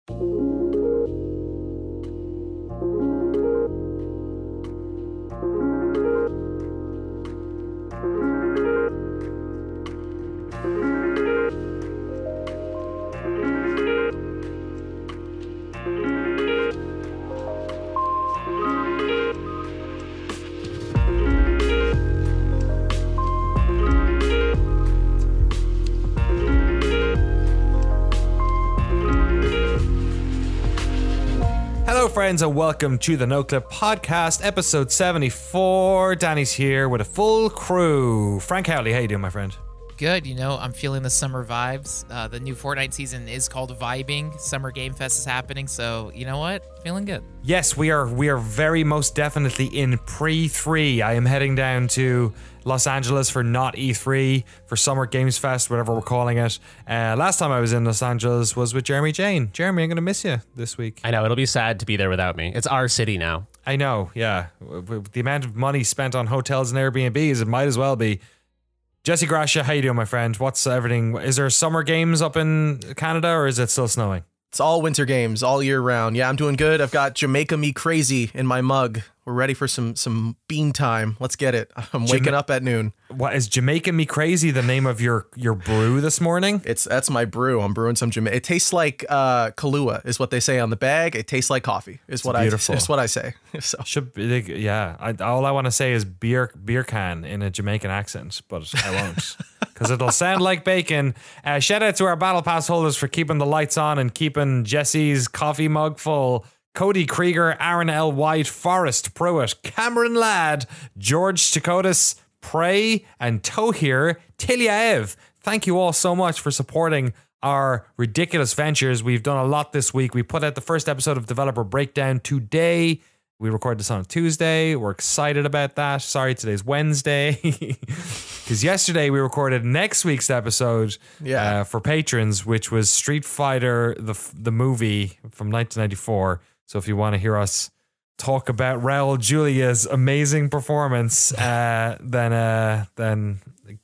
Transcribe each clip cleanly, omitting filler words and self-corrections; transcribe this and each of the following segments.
Hello friends and welcome to the Noclip podcast, episode 74. Danny's here with a full crew. Frank Howley, how you doing, my friend? Good, I'm feeling the summer vibes. The new Fortnite season is called Vibing. Summer Game Fest is happening, so you know what? Feeling good. Yes, we are very most definitely in pre-3. I am heading down to Los Angeles for not E3, for Summer Games Fest, whatever we're calling it. Last time I was in Los Angeles was with Jeremy Jane. Jeremy, I'm going to miss you this week. I know, it'll be sad to be there without me. It's our city now. I know, yeah. With the amount of money spent on hotels and Airbnbs, it might as well be. Jesse Gracia, how you doing, my friend? What's everything? Is there summer games up in Canada or is it still snowing? It's all winter games all year round. Yeah, I'm doing good. I've got Jamaica Me Crazy in my mug. We're ready for some bean time. Let's get it. I'm waking up at noon. What is Jamaica Me Crazy the name of your brew this morning? That's my brew. I'm brewing some Jamaica. It tastes like Kahlua is what they say on the bag. It tastes like coffee is what I say. So should be, yeah. All I want to say is beer can in a Jamaican accent, but I won't because it'll sound like bacon. Shout out to our Battle Pass holders for keeping the lights on and keeping Jesse's coffee mug full. Cody Krieger, Aaron L. White, Forrest Pruitt, Cameron Ladd, George Chakotis, Prey, and Tohir Tilyaev. Thank you all so much for supporting our ridiculous ventures. We've done a lot this week. We put out the first episode of Developer Breakdown today. We recorded this on a Tuesday. We're excited about that. Sorry, today's Wednesday. Because yesterday we recorded next week's episode for patrons, which was Street Fighter, the movie from 1994. So if you want to hear us talk about Raul Julia's amazing performance, then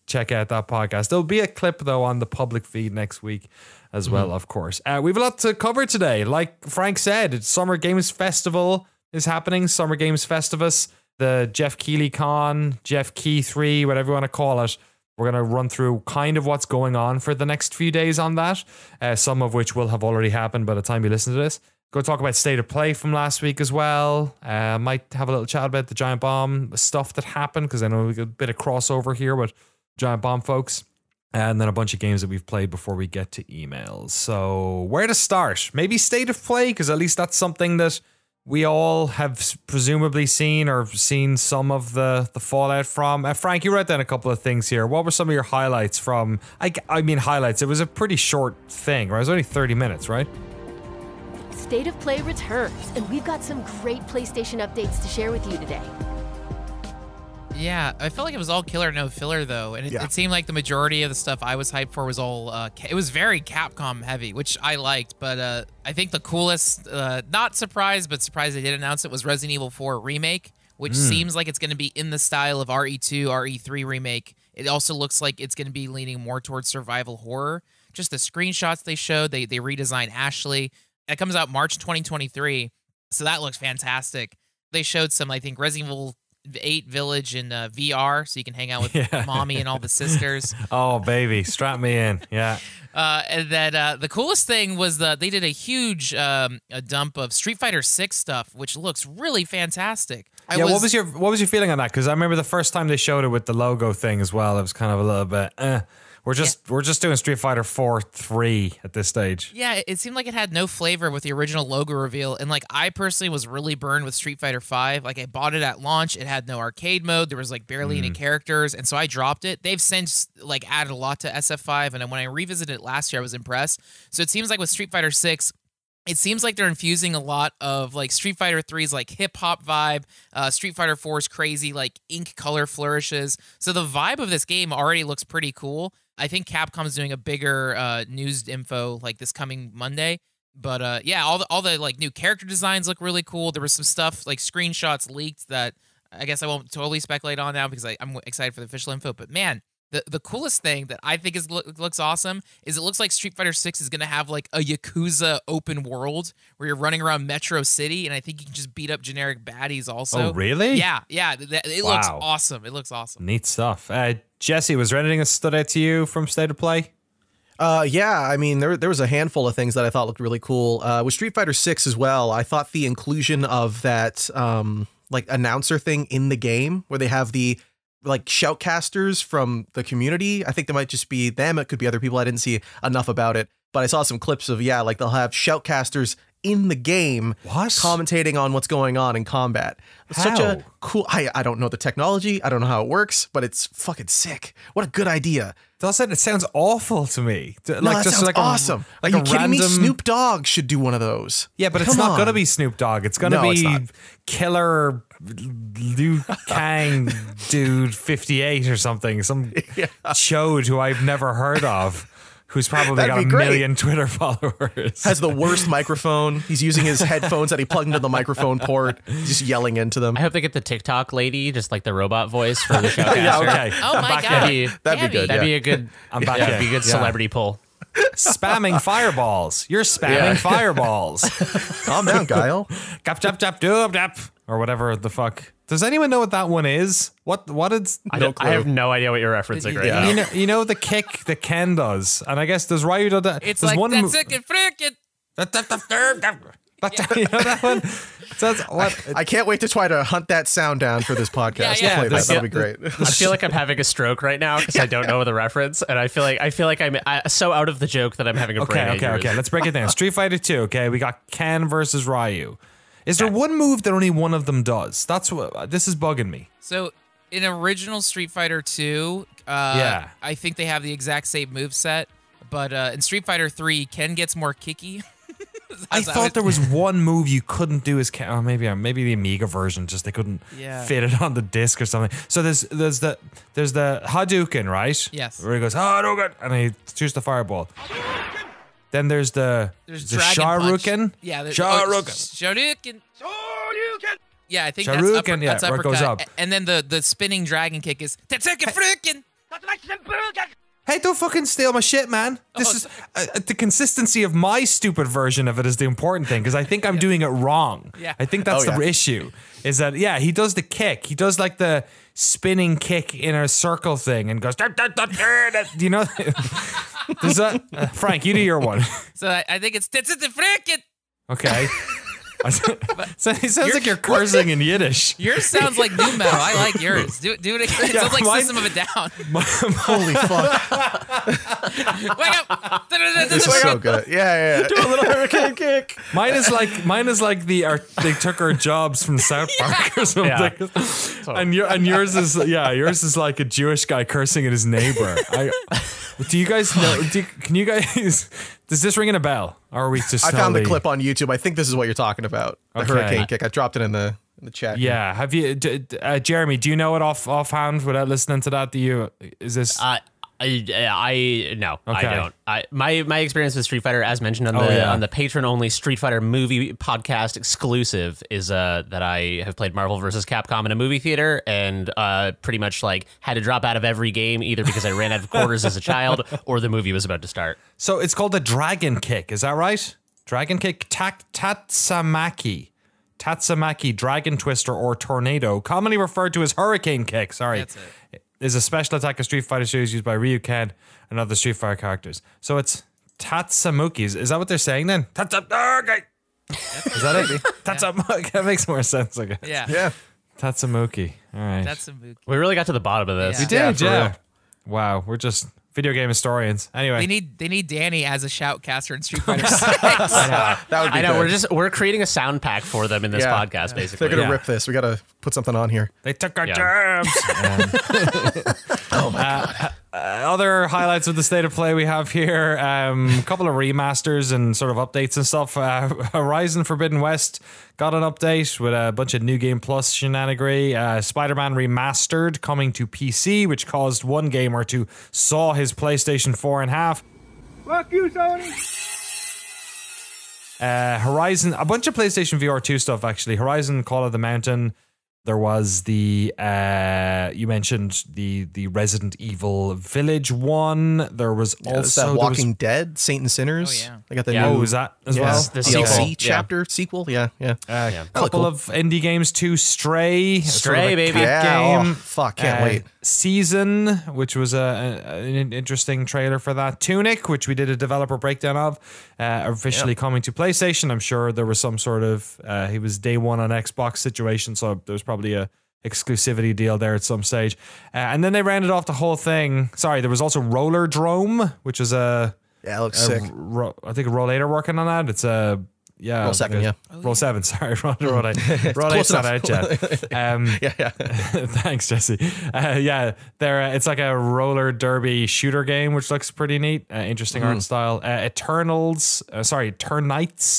check out that podcast. There'll be a clip, though, on the public feed next week as well, of course. We have a lot to cover today. Like Frank said, it's Summer Games Festival is happening. Summer Games Festivus, the Jeff Keighley Con, Keigh3, whatever you want to call it. We're going to run through kind of what's going on for the next few days on that, some of which will have already happened by the time you listen to this. Go talk about State of Play from last week as well. Might have a little chat about the Giant Bomb stuff that happened, because I know we got a bit of crossover here with Giant Bomb folks. And then a bunch of games that we've played before we get to emails. So where to start? Maybe State of Play, because at least that's something that we all have presumably seen or seen some of the fallout from. Frank, you wrote down a couple of things here. What were some of your highlights from... I mean highlights. It was a pretty short thing, right? It was only 30 minutes, right? State of Play returns, and we've got some great PlayStation updates to share with you today. Yeah, I felt like it was all killer, no filler, though. And it seemed like the majority of the stuff I was hyped for was all... it was very Capcom heavy, which I liked. But I think the coolest, not surprised, but surprised they did announce it, was Resident Evil 4 Remake, which seems like it's going to be in the style of RE2, RE3 Remake. It also looks like it's going to be leaning more towards survival horror. Just the screenshots they showed, they redesigned Ashley. It comes out March 2023, so that looks fantastic. They showed some, I think, Resident Evil 8 Village in VR, so you can hang out with mommy and all the sisters. Oh, baby, strap me in. Yeah. And then the coolest thing was they did a huge a dump of Street Fighter 6 stuff, which looks really fantastic. What was your feeling on that? Because I remember the first time they showed it with the logo thing as well. It was kind of a little bit. We're just doing Street Fighter 4-3 at this stage. Yeah, it seemed like it had no flavor with the original logo reveal, and like I personally was really burned with Street Fighter 5. Like I bought it at launch, it had no arcade mode, there was like barely any characters, and so I dropped it. They've since like added a lot to SF5, and when I revisited it last year, I was impressed. So it seems like with Street Fighter 6. It seems like they're infusing a lot of like Street Fighter 3's like hip hop vibe, Street Fighter 4's crazy like ink color flourishes. So the vibe of this game already looks pretty cool. I think Capcom's doing a bigger news info like this coming Monday. But yeah, all the like new character designs look really cool. There was some stuff like screenshots leaked that I guess I won't totally speculate on now because I'm excited for the official info. But man, The coolest thing that I think looks awesome is it looks like Street Fighter 6 is going to have like a Yakuza open world where you're running around Metro City, and I think you can just beat up generic baddies also. Oh, really? Yeah. It looks awesome. It looks awesome. Neat stuff. Jesse, was there anything that stood out to you from State of Play? Yeah, I mean, there was a handful of things that I thought looked really cool. With Street Fighter 6 as well, I thought the inclusion of that like announcer thing in the game where they have the like shoutcasters from the community. I think they might just be them. It could be other people. I didn't see enough about it, but I saw some clips of, like they'll have shoutcasters in the game commentating on what's going on in combat. It's such a cool, I don't know the technology. I don't know how it works, but it's fucking sick. What a good idea. It sounds awful to me. No, that sounds like awesome. Are you kidding me? Snoop Dogg should do one of those. Yeah, but it's not going to be Snoop Dogg. It's going to be Killer Liu Kang Dude 58 or something. Some chode who I've never heard of. Who's probably got a million Twitter followers. Has the worst microphone. He's using his headphones that he plugged into the microphone port. He's just yelling into them. I hope they get the TikTok lady, just like the robot voice for the show. Okay. Oh my God. That'd be good. That'd be a good. That'd be a good celebrity pull. Spamming fireballs. You're spamming fireballs. Calm down, Guile. Gap, jap, jap, doob, dap. Or whatever the fuck. Does anyone know what that one is? What is? I have no idea what you're referencing right now. You know the kick that Ken does, and I guess there's Ryu does that. It's there's like one that's it, frickin'. You know that one? So that's what I can't wait to try to hunt that sound down for this podcast. Yeah, Play that. That'll be great. I feel like I'm having a stroke right now because I don't know the reference, and I feel like I'm so out of the joke that I'm having a brain aneurysm. Okay. Let's break it down. Street Fighter 2. Okay, we got Ken versus Ryu. Is there one move that only one of them does? That's what this is bugging me. So in original Street Fighter 2, I think they have the exact same moveset, but in Street Fighter 3, Ken gets more kicky. I thought there was one move you couldn't do as Ken. Oh, maybe the Amiga version, just they couldn't fit it on the disc or something. So there's the Hadouken, right? Yes. Where he goes Hadouken and he shoots the fireball. Then there's the Shoryuken. Yeah, Shoryuken. Yeah, I think Shoryuken, that's where it goes up. And then the spinning dragon kick is Tetsuki Frickin'. Hey, don't fucking steal my shit, man. This is the consistency of my stupid version of it is the important thing because I think I'm doing it wrong. Yeah. I think that's the issue. Is that he does the kick. He does like the spinning kick in a circle thing and goes. Do you know? Does that Frank? You do your one. So I think it's Tetsuki Frickin'. Okay. So it sounds like you're cursing in Yiddish. Yours sounds like new metal. I like yours. Do it again. It sounds like System of a Down. Holy fuck. Wake up. This is so good. Yeah. Do a little hurricane kick. Mine is like they took our jobs from South Park or something. Yeah. And yours is like a Jewish guy cursing at his neighbor. Do you guys know? Can you guys? Does this ring a bell? Or are we just? I found the clip on YouTube. I think this is what you're talking about. The hurricane kick. I dropped it in the chat. Yeah. Have you, Jeremy? Do you know it offhand without listening to that? Is this? No, Okay. I don't. My experience with Street Fighter, as mentioned on the patron only Street Fighter movie podcast exclusive, is that I have played Marvel vs. Capcom in a movie theater and pretty much like had to drop out of every game either because I ran out of quarters as a child or the movie was about to start. So it's called the Dragon Kick. Is that right? Dragon Kick, Tatsamaki, Dragon Twister, or Tornado, commonly referred to as Hurricane Kick. Sorry. That's it. Is a special attack of Street Fighter series used by Ryu, Ken, and other Street Fighter characters. So it's Tatsamuki. Is that what they're saying then? Tatsamuki. Is that it? Tatsamuki. That makes more sense, I guess. Yeah. Tatsamuki. All right. Tatsamuki. We really got to the bottom of this. We did, Yeah. Wow, we're just video game historians. Anyway. They need Danny as a shoutcaster in Street Fighter 6. That would be I know. good. We're creating a sound pack for them in this podcast, basically. They're gonna rip this. We gotta put something on here. They took our jobs. Oh my god. Other highlights of the state of play we have here, a couple of remasters and sort of updates and stuff. Horizon Forbidden West got an update with a bunch of New Game Plus shenanigery. Spider-Man Remastered coming to PC, which caused one gamer to saw his PlayStation 4 in half. Fuck you, Sony! Horizon, a bunch of PlayStation VR 2 stuff actually. Horizon Call of the Mountain, There was the you mentioned the Resident Evil Village one. There was also Walking Dead, Saint and Sinners. Oh, yeah. I got the new. new. Was that as well? The DLC chapter sequel. Yeah. A couple of indie games too. Stray, baby. Game. Oh, fuck, can't wait. Season, which was an interesting trailer for that. Tunic, which we did a developer breakdown of, officially coming to PlayStation. I'm sure there was some sort of he was day one on Xbox situation, so there was probably a exclusivity deal there at some stage. And then they rounded off the whole thing. Sorry, there was also Roller Drome, which is it looks sick. I think Roll 8 are working on that. It's Roll 7, Roll 7, sorry. Roll 8. Roll 8's not out yet. Thanks, Jesse. It's like a roller derby shooter game, which looks pretty neat. Interesting art style. Turnights,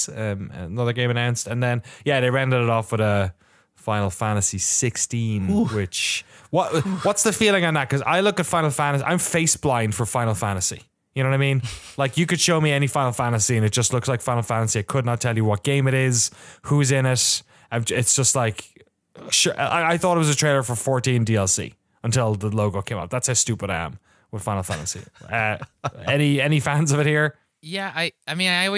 another game announced. And then, they rounded it off with a Final Fantasy 16, which... What's the feeling on that? Because I look at Final Fantasy, I'm face blind for Final Fantasy. You know what I mean? Like, you could show me any Final Fantasy and it just looks like Final Fantasy. I could not tell you what game it is, who's in it. It's just like, sure, I thought it was a trailer for 14 DLC until the logo came up. That's how stupid I am with Final Fantasy. Any fans of it here? Yeah, I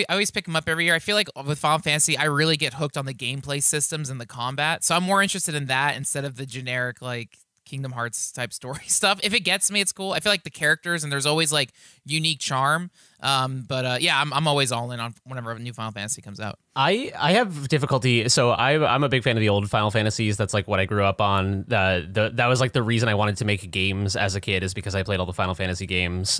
always pick them up every year. I feel like with Final Fantasy, I really get hooked on the gameplay systems and the combat. So I'm more interested in that instead of the generic, like, Kingdom Hearts type story stuff. If it gets me, it's cool. I feel like the characters and there's always like unique charm. I'm always all in on whenever a new Final Fantasy comes out. I have difficulty. So I'm a big fan of the old Final Fantasies. That's like what I grew up on. That was like the reason I wanted to make games as a kid, is because I played all the Final Fantasy games.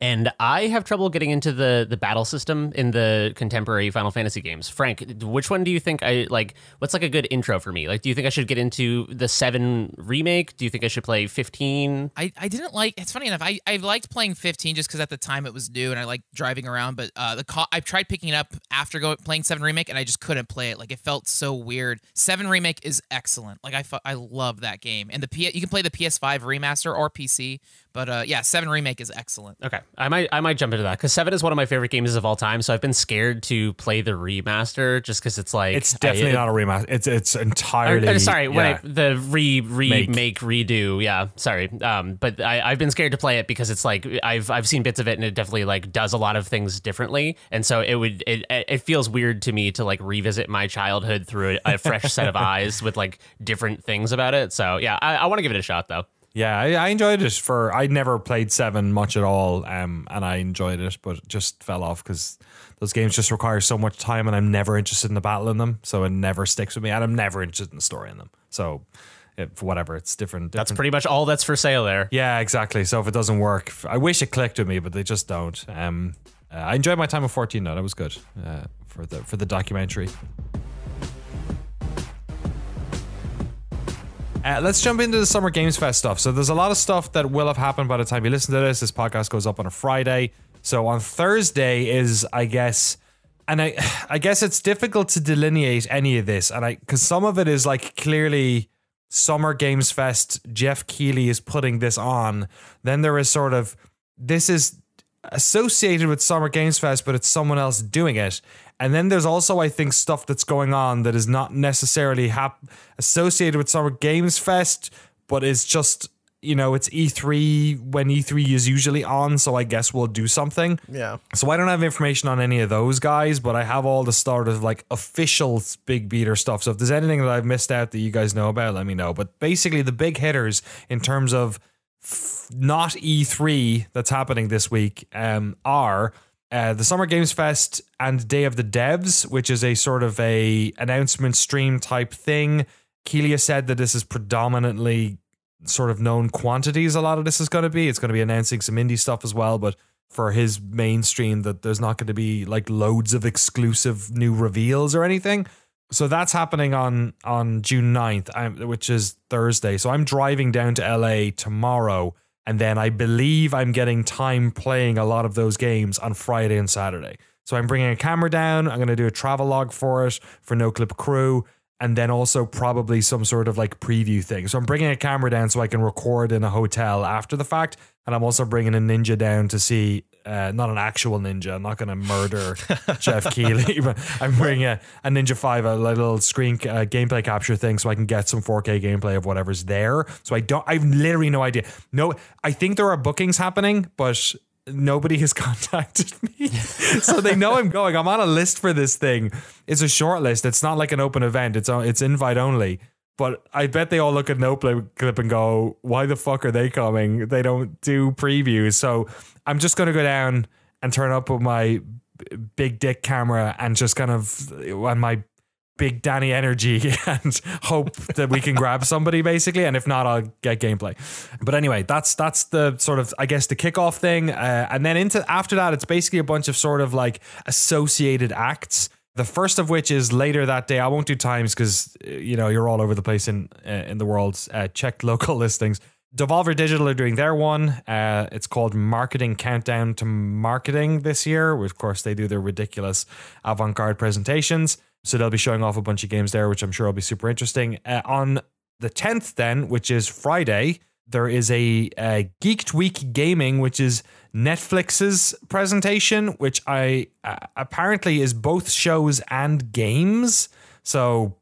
And I have trouble getting into the battle system in the contemporary Final Fantasy games. Frank, which one do you think what's like a good intro for me? Like, do you think I should get into the 7 remake? Do you think I should play 15? I didn't like, it's funny enough, I liked playing 15 just because at the time it was new and I liked driving around, but I tried picking it up after playing 7 remake and I just couldn't play it. Like, it felt so weird. 7 remake is excellent. Like, I love that game. And you can play the PS5 remaster or PC, but 7 remake is excellent. Okay. I might jump into that because 7 is one of my favorite games of all time. So I've been scared to play the remaster just because it's like, it's definitely not a remaster. It's entirely remake redo. Yeah, sorry. But I've been scared to play it because it's like I've seen bits of it and it definitely like does a lot of things differently. And so it feels weird to me to like revisit my childhood through a fresh set of eyes with like different things about it. So yeah, I want to give it a shot though. Yeah, I enjoyed it. I never played 7 much at all, and I enjoyed it, but it just fell off because those games just require so much time, and I'm never interested in the battle in them, so it never sticks with me, and I'm never interested in the story in them. So, it's different. That's pretty much all that's for sale there. Yeah, exactly. So if it doesn't work, I wish it clicked with me, but they just don't. I enjoyed my time with 14 though. That was good for the documentary. Let's jump into the Summer Games Fest stuff. So there's a lot of stuff that will have happened by the time you listen to this. This podcast goes up on a Friday. So on Thursday is, I guess, and I guess it's difficult to delineate any of this, and because some of it is like clearly Summer Games Fest, Jeff Keighley is putting this on. Then there is sort of, this is associated with Summer Games Fest, but it's someone else doing it. And then there's also, I think, stuff that's going on that is not necessarily associated with Summer Games Fest, but is just, it's E3 when E3 is usually on, so I guess we'll do something. Yeah. So I don't have information on any of those guys, but I have all the sort of like official big beater stuff. So if there's anything that I've missed out that you guys know about, let me know. But basically the big hitters in terms of not E3 that's happening this week are... the Summer Games Fest and Day of the Devs, which is a sort of a announcement stream type thing. Keighley said that this is predominantly sort of known quantities. A lot of this is going to be. It's going to be announcing some indie stuff as well, but for his mainstream, that there's not going to be like loads of exclusive new reveals or anything. So that's happening on June 9th, which is Thursday. So I'm driving down to LA tomorrow. And then I believe I'm getting time playing a lot of those games on Friday and Saturday. So I'm bringing a camera down. I'm going to do a travel log for it for Noclip crew. And then also probably some sort of like preview thing. So I'm bringing a camera down so I can record in a hotel after the fact. And I'm also bringing a Ninja down to see not an actual ninja. I'm not going to murder Jeff Keighley, but I'm bringing a Ninja 5, a little screen gameplay capture thing, so I can get some 4K gameplay of whatever's there. So I've literally no idea. No, I think there are bookings happening, but nobody has contacted me. So they know I'm going. I'm on a list for this thing. It's a short list. It's not like an open event. It's invite only. But I bet they all look at Noclip and go, why the fuck are they coming? They don't do previews. So I'm just going to go down and turn up with my big dick camera and just kind of on my big Danny energy and hope that we can grab somebody, basically. And if not, I'll get gameplay. But anyway, that's the sort of, I guess, the kickoff thing. And then after that, it's basically a bunch of sort of like associated acts. The first of which is later that day. I won't do times because, you're all over the place in the world. Check local listings. Devolver Digital are doing their one. It's called Marketing Countdown to Marketing this year. Of course, they do their ridiculous avant-garde presentations. So they'll be showing off a bunch of games there, which I'm sure will be super interesting. On the 10th then, which is Friday, there is a Geeked Week Gaming, which is Netflix's presentation, which apparently is both shows and games. So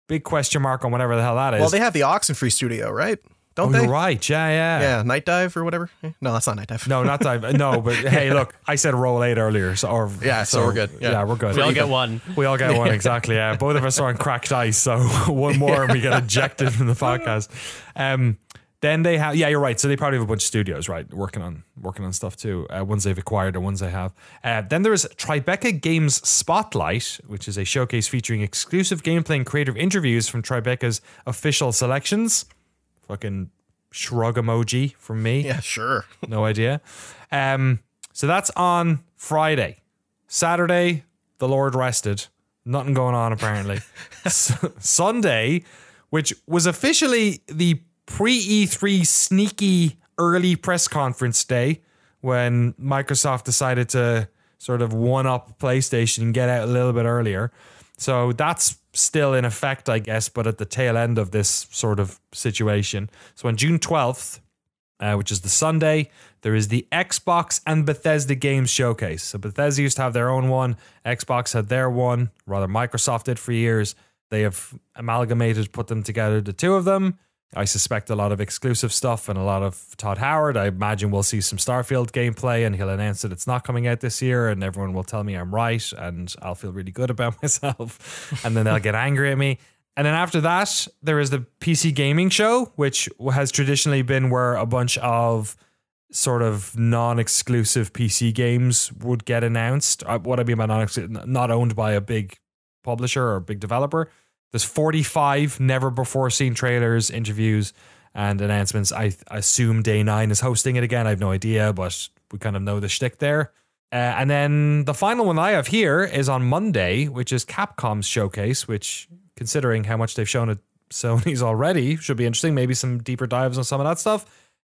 big question mark on whatever the hell that is. Well, they have the Oxenfree studio, right? Don't they? You're right. Yeah. Yeah, Night Dive or whatever. No, that's not Night Dive. No, not Dive. No, but hey, look, I said roll 8 earlier. So we're good. Yeah, we're good. We all get one. We all get one, exactly. Yeah, both of us are on cracked ice, so one more and we get ejected from the podcast. Then they have, you're right. So they probably have a bunch of studios, right, working on stuff too. Ones they've acquired or ones they have. Then there is Tribeca Games Spotlight, which is a showcase featuring exclusive gameplay and creative interviews from Tribeca's official selections. Fucking shrug emoji from me. Yeah, sure. No idea. So that's on Friday. Saturday, the Lord rested. Nothing going on apparently. Sunday, which was officially the pre-E3 sneaky early press conference day when Microsoft decided to sort of one-up PlayStation and get out a little bit earlier. So that's still in effect, I guess, but at the tail end of this sort of situation. So on June 12th, which is the Sunday, there is the Xbox and Bethesda Games Showcase. So Bethesda used to have their own one. Xbox had their one. Rather, Microsoft did for years. They have amalgamated, put them together, the two of them. I suspect a lot of exclusive stuff and a lot of Todd Howard. I imagine we'll see some Starfield gameplay and he'll announce that it's not coming out this year and everyone will tell me I'm right and I'll feel really good about myself and then they'll get angry at me. And then after that, there is the PC Gaming Show, which has traditionally been where a bunch of sort of non-exclusive PC games would get announced. What I mean by non-exclusive, not owned by a big publisher or a big developer. There's 45 never-before-seen trailers, interviews, and announcements. I assume Day 9 is hosting it again. I have no idea, but we kind of know the shtick there. And then the final one I have here is on Monday, which is Capcom's showcase, which, considering how much they've shown at Sony's already, should be interesting. Maybe some deeper dives on some of that stuff.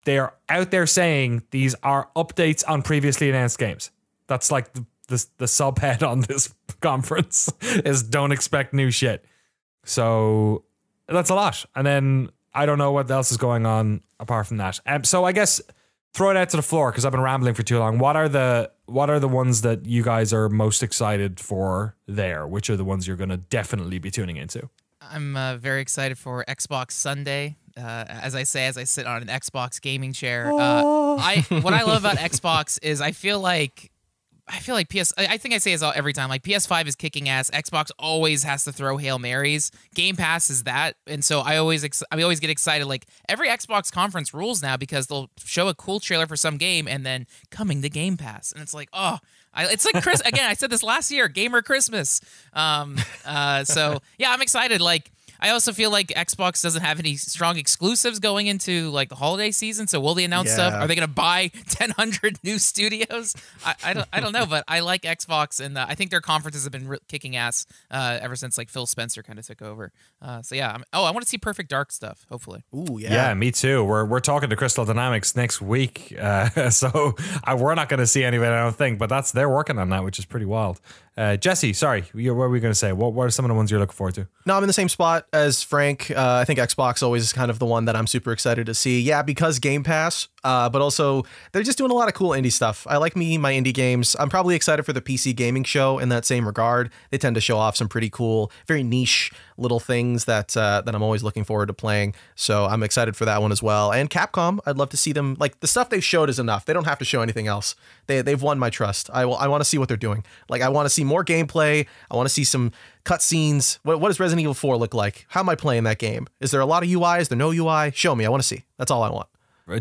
They are out there saying these are updates on previously announced games. That's like the subhead on this conference is don't expect new shit. So that's a lot. And then I don't know what else is going on apart from that. So I guess throw it out to the floor because I've been rambling for too long. What are the ones that you guys are most excited for there? Which are the ones you're going to definitely be tuning into? I'm very excited for Xbox Sunday. As I sit on an Xbox gaming chair. What I love about Xbox is I feel like I think I say this every time, like PS5 is kicking ass. Xbox always has to throw Hail Marys. Game Pass is that. And so I always get excited. Like every Xbox conference rules now because they'll show a cool trailer for some game and then coming to Game Pass. And it's like, it's like Chris, again, I said this last year, Gamer Christmas. So yeah, I'm excited. Like, I also feel like Xbox doesn't have any strong exclusives going into like the holiday season. So will they announce stuff? Are they going to buy 1,000 new studios? I don't know, but I like Xbox, and I think their conferences have been kicking ass ever since like Phil Spencer kind of took over. So yeah, I want to see Perfect Dark stuff. Hopefully. Ooh, yeah. Yeah, me too. We're talking to Crystal Dynamics next week, so we're not going to see any of it, I don't think. But they're working on that, which is pretty wild. Jesse, sorry, what were we going to say? What are some of the ones you're looking forward to? No, I'm in the same spot as Frank. I think Xbox always is kind of the one that I'm super excited to see. Yeah, because Game Pass, but also they're just doing a lot of cool indie stuff. I like my indie games. I'm probably excited for the PC gaming show in that same regard. They tend to show off some pretty cool, very niche little things that I'm always looking forward to playing. So I'm excited for that one as well. And Capcom, I'd love to see them. Like, the stuff they've showed is enough. They don't have to show anything else. They've won my trust. I want to see what they're doing. Like, I want to see more gameplay. I want to see some cutscenes. What does Resident Evil 4 look like? How am I playing that game? Is there a lot of UI? Is there no UI? Show me. I want to see. That's all I want.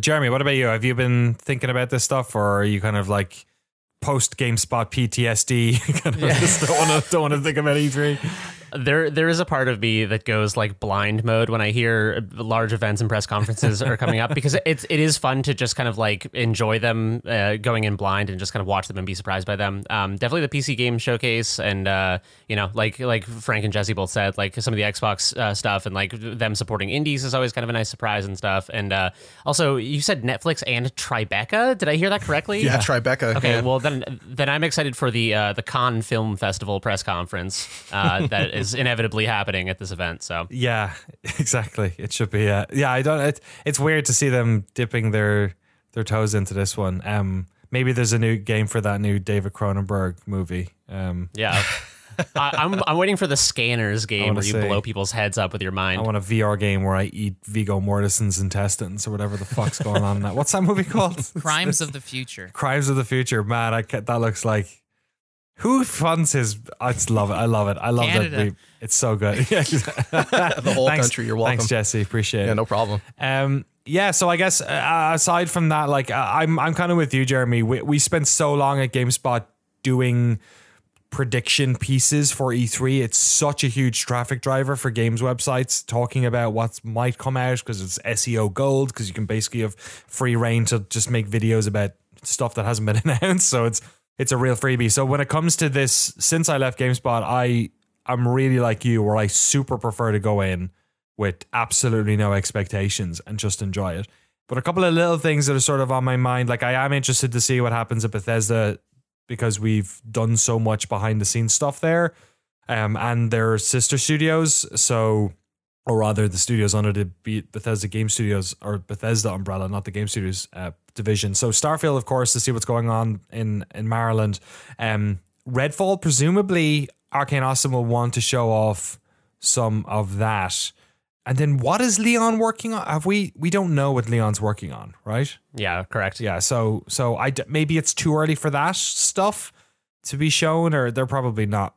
Jeremy, what about you? Have you been thinking about this stuff, or are you kind of like post GameSpot PTSD? Kind of just don't want to think about E3. There is a part of me that goes like blind mode when I hear large events and press conferences are coming up, because it is fun to just kind of like enjoy them going in blind and just kind of watch them and be surprised by them. Definitely the PC game showcase, and like Frank and Jesse both said, like some of the Xbox stuff and like them supporting indies is always kind of a nice surprise and stuff. And also you said Netflix and Tribeca. Did I hear that correctly? Yeah, Tribeca. Okay, yeah. well then I'm excited for the Cannes Film Festival press conference that is inevitably happening at this event. So yeah, exactly. It should be. I don't. It's weird to see them dipping their toes into this one. Maybe there's a new game for that new David Cronenberg movie. Yeah. I'm waiting for the Scanners game where you blow people's heads up with your mind. I want a VR game where I eat Viggo Mortensen's intestines or whatever the fuck's going on in that. What's that movie called? Crimes of the Future. Crimes of the Future. Man, that looks like... Who funds his... I just love it. I love it. I love Canada. that. It's so good. The whole country. You're welcome. Thanks, Jesse. Appreciate it. Yeah, no problem. Yeah, so I guess aside from that, like I'm kind of with you, Jeremy. We spent so long at GameSpot doing prediction pieces for E3. It's such a huge traffic driver for games websites talking about what might come out, because it's SEO gold, because you can basically have free reign to just make videos about stuff that hasn't been announced. So it's a real freebie. So when it comes to this, since I left GameSpot, I'm really like you, where I super prefer to go in with absolutely no expectations and just enjoy it. But a couple of little things that are sort of on my mind, like I am interested to see what happens at Bethesda, because we've done so much behind the scenes stuff there, and their sister studios. So, or rather the studios under the Bethesda Game Studios, or Bethesda umbrella, not the Game Studios division. So Starfield, of course, to see what's going on in Maryland. Redfall, presumably Arcane Awesome will want to show off some of that. And then what is Leon working on? We don't know what Leon's working on, right? Yeah, correct. Yeah, so maybe it's too early for that stuff to be shown, or they're probably not.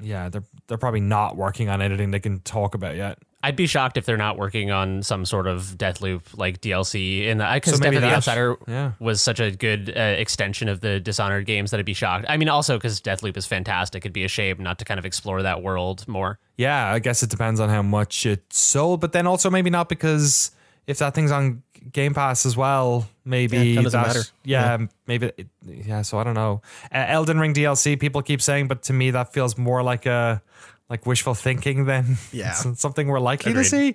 Yeah, they're probably not working on anything they can talk about yet. I'd be shocked if they're not working on some sort of Deathloop like DLC, because So Death maybe of the that- Outsider yeah. was such a good extension of the Dishonored games that I'd be shocked. I mean, also because Deathloop is fantastic, it'd be a shame not to kind of explore that world more. Yeah, I guess it depends on how much it sold, but then also maybe not, because if that thing's on Game Pass as well, maybe Yeah, it doesn't matter. Yeah, maybe. So I don't know. Elden Ring DLC, people keep saying, but to me that feels more like wishful thinking than something we're likely to see.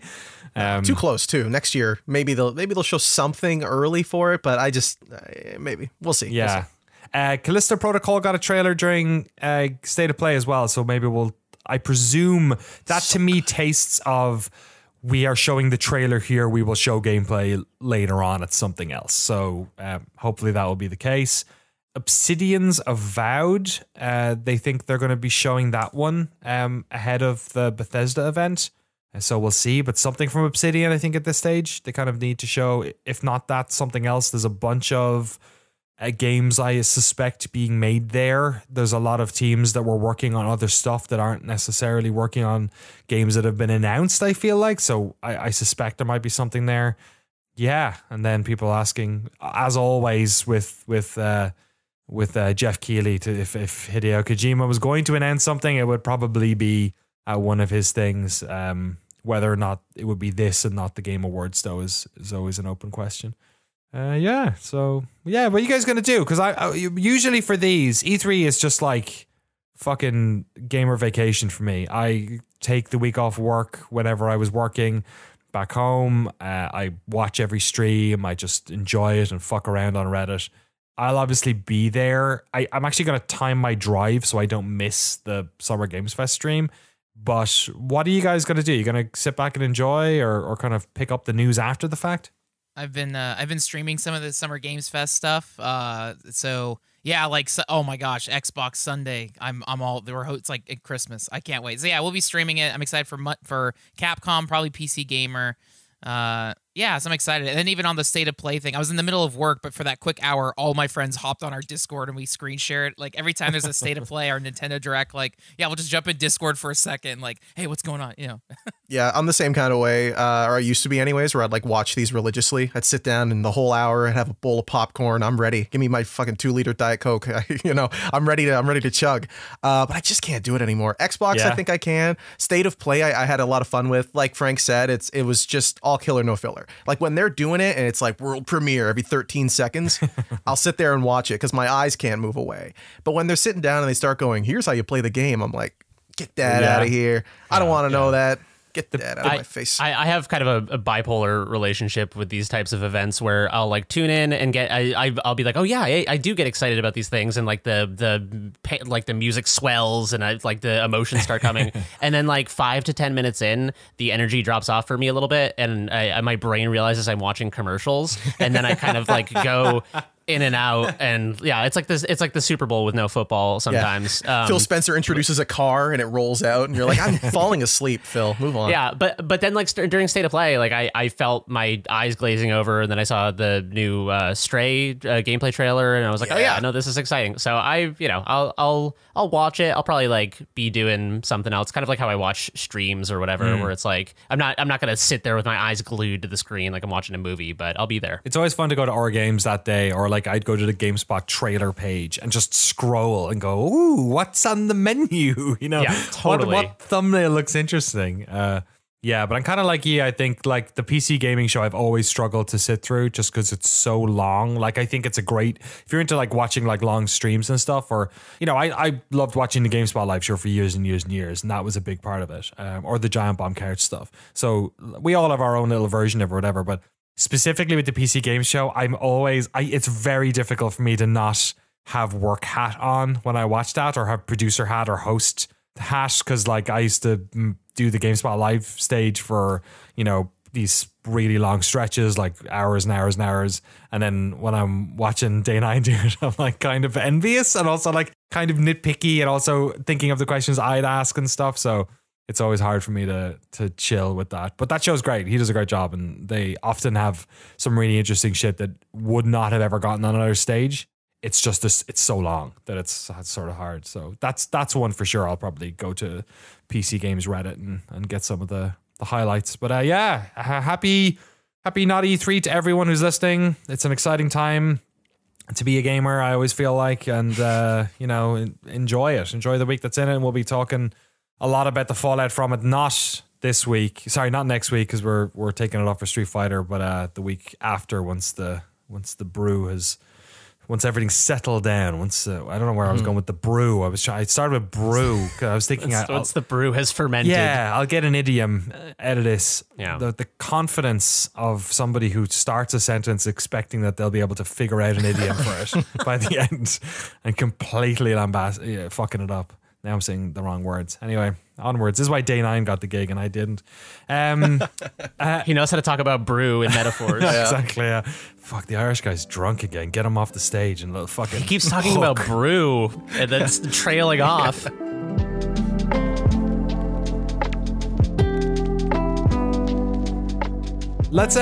Too close too. Next year, maybe they'll show something early for it, but I just maybe we'll see. Yeah. Callisto Protocol got a trailer during State of Play as well, so maybe I presume that to me tastes of, we are showing the trailer here, we will show gameplay later on at something else. So hopefully that will be the case. Obsidian's Avowed, they think they're going to be showing that one ahead of the Bethesda event. So we'll see, but something from Obsidian, I think at this stage, they kind of need to show. If not that, something else. There's a bunch of games I suspect being made there. There's a lot of teams that were working on other stuff that aren't necessarily working on games that have been announced, I feel like. So I suspect there might be something there. Yeah, and then people asking, as always, with Jeff Keighley, if Hideo Kojima was going to announce something, it would probably be one of his things. Whether or not it would be this and not the Game Awards, though, is always an open question. So what are you guys gonna do? Because I usually for these, E3 is just like fucking gamer vacation for me. I take the week off work whenever I was working back home. I watch every stream. I just enjoy it and fuck around on Reddit. I'll obviously be there. I'm actually going to time my drive so I don't miss the Summer Games Fest stream. But what are you guys going to do? You going to sit back and enjoy, or kind of pick up the news after the fact? I've been streaming some of the Summer Games Fest stuff. So yeah, like, oh my gosh, Xbox Sunday. I'm all there. It's like at Christmas. I can't wait. So yeah, we'll be streaming it. I'm excited for Capcom, probably PC Gamer. Yeah, so I'm excited. And then even on the State of Play thing, I was in the middle of work, but for that quick hour, all my friends hopped on our Discord and we screen shared. Like every time there's a State of Play or Nintendo Direct, like, yeah, we'll just jump in Discord for a second. Like, hey, what's going on? You know? Yeah, I'm the same kind of way, or I used to be anyways, where I'd like watch these religiously. I'd sit down and the whole hour and have a bowl of popcorn. I'm ready. Give me my fucking 2-liter Diet Coke. I'm ready to chug. But I just can't do it anymore. Xbox, yeah. I think I can. State of Play, I had a lot of fun with. Like Frank said, it was just all killer, no filler. Like when they're doing it and it's like world premiere every 13 seconds, I'll sit there and watch it because my eyes can't move away. But when they're sitting down and they start going, here's how you play the game, I'm like, get that out of here. I don't want to know that. Get that out of my face. I have kind of a bipolar relationship with these types of events where I'll like tune in and I'll be like, oh yeah, I do get excited about these things, and like the music swells and like the emotions start coming, and then like 5 to 10 minutes in, the energy drops off for me a little bit, and my brain realizes I'm watching commercials, and then I kind of like go in and out, and yeah, it's like this. It's like the Super Bowl with no football sometimes. Yeah. Phil Spencer introduces a car and it rolls out, and you're like, I'm falling asleep. Phil, move on. Yeah, but then like during State of Play, like I felt my eyes glazing over, and then I saw the new Stray gameplay trailer, and I was like, oh yeah, no, this is exciting. So I'll watch it. I'll probably like be doing something else, kind of like how I watch streams or whatever, where it's like I'm not gonna sit there with my eyes glued to the screen like I'm watching a movie, but I'll be there. It's always fun to go to our games that day, or like I'd go to the GameSpot trailer page and just scroll and go, ooh, what's on the menu? Yeah, totally. What thumbnail looks interesting? Yeah, but I'm kind of like you. I think like the PC gaming show, I've always struggled to sit through just because it's so long. Like I think it's a great, if you're into like watching like long streams and stuff, or I loved watching the GameSpot live show for years and years and years, and that was a big part of it. Or the Giant Bomb couch stuff. So we all have our own little version of it or whatever, but specifically with the PC Game Show, it's very difficult for me to not have work hat on when I watch that, or have producer hat or host hat, because like I used to do the GameSpot live stage for these really long stretches, like hours and hours and hours, and then when I'm watching Day 9 do it, I'm like kind of envious and also like kind of nitpicky, and also thinking of the questions I'd ask and stuff. So it's always hard for me to chill with that. But that show's great. He does a great job, and they often have some really interesting shit that would not have ever gotten on another stage. It's just it's so long that it's sort of hard. So that's one for sure. I'll probably go to PC Games Reddit and get some of the highlights. But yeah, happy not E3 to everyone who's listening. It's an exciting time to be a gamer, I always feel like, and enjoy it. Enjoy the week that's in it, and we'll be talking a lot about the fallout from it, not this week. Sorry, not next week, because we're taking it off for Street Fighter, but the week after, once everything's settled down. I don't know where I was going with the brew. I started with brew. I was thinking, once the brew has fermented. Yeah, I'll get an idiom out of this. Yeah. The confidence of somebody who starts a sentence expecting that they'll be able to figure out an idiom for it by the end, and completely fucking it up. Now I'm saying the wrong words. Anyway, onwards. This is why Day 9 got the gig and I didn't. He knows how to talk about brew in metaphors. Exactly. Yeah. Fuck, the Irish guy's drunk again. Get him off the stage and little fucking. He keeps talking about brew and then trailing off. Let's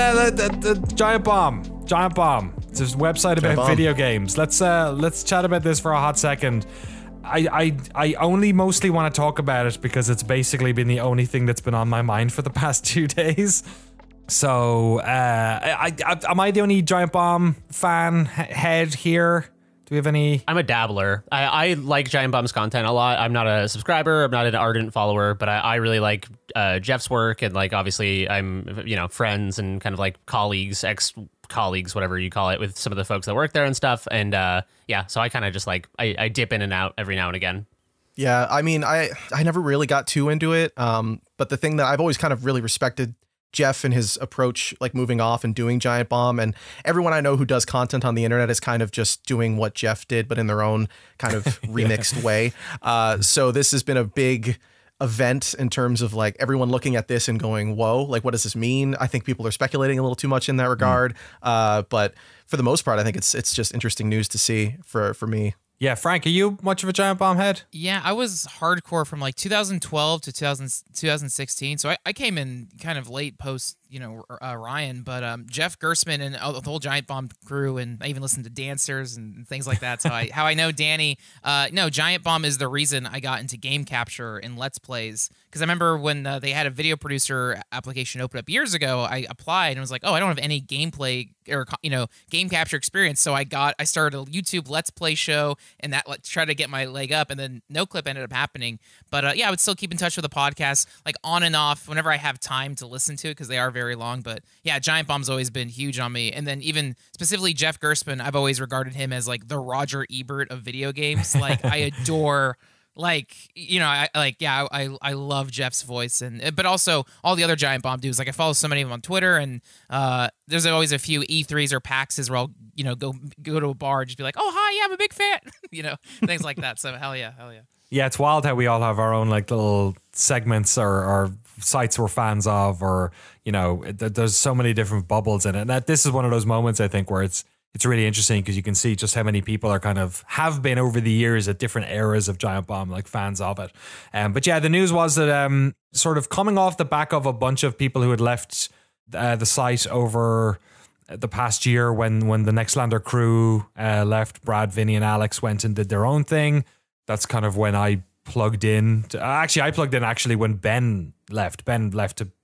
Giant Bomb. It's a website about video games. Let's chat about this for a hot second. I only mostly want to talk about it because it's basically been the only thing that's been on my mind for the past 2 days. So, am I the only Giant Bomb fan head here? Do we have any? I'm a dabbler. I like Giant Bomb's content a lot. I'm not a subscriber. I'm not an ardent follower, but I really like Jeff's work, and like obviously I'm friends and kind of like colleagues, ex-colleagues, whatever you call it, with some of the folks that work there and stuff. And yeah, so I kind of just like I dip in and out every now and again. Yeah, I mean, I never really got too into it. But the thing that I've always kind of really respected Jeff and his approach, like moving off and doing Giant Bomb, and everyone I know who does content on the internet is kind of just doing what Jeff did, but in their own kind of remixed way. So this has been a big event in terms of like everyone looking at this and going, whoa, like what does this mean? I think people are speculating a little too much in that regard. But for the most part, I think it's just interesting news to see for me. Yeah, Frank, are you much of a Giant Bomb head? Yeah, I was hardcore from like 2012 to 2016. So I came in kind of late post, Ryan, but Jeff Gerstmann and the whole Giant Bomb crew, and I even listened to Dancers and things like that. So how I know Danny. No, Giant Bomb is the reason I got into game capture and Let's Plays. Because I remember when they had a video producer application open up years ago, I applied and was like, oh, I don't have any gameplay or game capture experience. So I started a YouTube Let's Play show, and that tried to get my leg up, and then Noclip ended up happening. But yeah, I would still keep in touch with the podcast, like on and off, whenever I have time to listen to it, because they are very long. But yeah, Giant Bomb's always been huge on me. And then even specifically Jeff Gerstmann, I've always regarded him as like the Roger Ebert of video games. Like I adore. I love Jeff's voice, but also all the other Giant Bomb dudes. Like I follow so many of them on Twitter, and there's always a few E3s or PAXs where I'll go to a bar and just be like, oh hi, yeah, I'm a big fan, things like that. So hell yeah. Yeah, it's wild how we all have our own like little segments or sites we're fans of, or there's so many different bubbles in it. And this is one of those moments I think where it's really interesting because you can see just how many people are have been over the years at different eras of Giant Bomb, like fans of it. But yeah, the news was that sort of coming off the back of a bunch of people who had left the site over the past year when the Nextlander crew left, Brad, Vinny and Alex went and did their own thing. That's kind of when I plugged in. I plugged in actually when Ben left.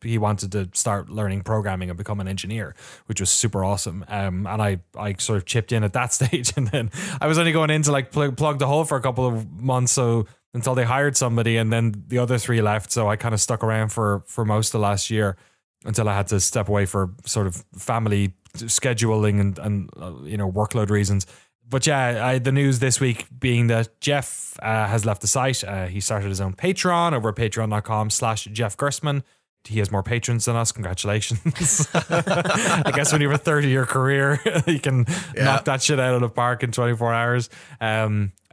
He wanted to start learning programming and become an engineer, which was super awesome. And I sort of chipped in at that stage, and then I was only going in to like plug the hole for a couple of months, so until they hired somebody, and then the other three left. So I kind of stuck around for most of last year until I had to step away for sort of family scheduling and workload reasons. But yeah, the news this week being that Jeff has left the site. He started his own Patreon over at patreon.com/Jeff Gerstmann. He has more patrons than us. Congratulations. I guess when you have a 30-year career, you can knock that shit out of the park in 24 hours.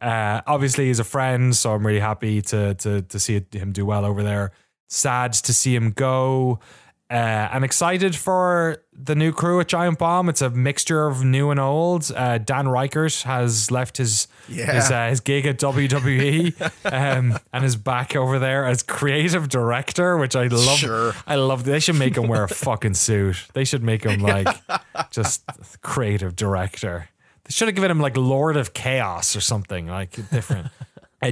Obviously, he's a friend, so I'm really happy to see him do well over there. Sad to see him go. I'm excited for the new crew at Giant Bomb. It's a mixture of new and old. Dan Reichert has left his gig at WWE and is back over there as creative director, which I love. Sure. I love. They should make him wear a fucking suit. They should make him like just creative director. They should have given him like Lord of Chaos or something like different.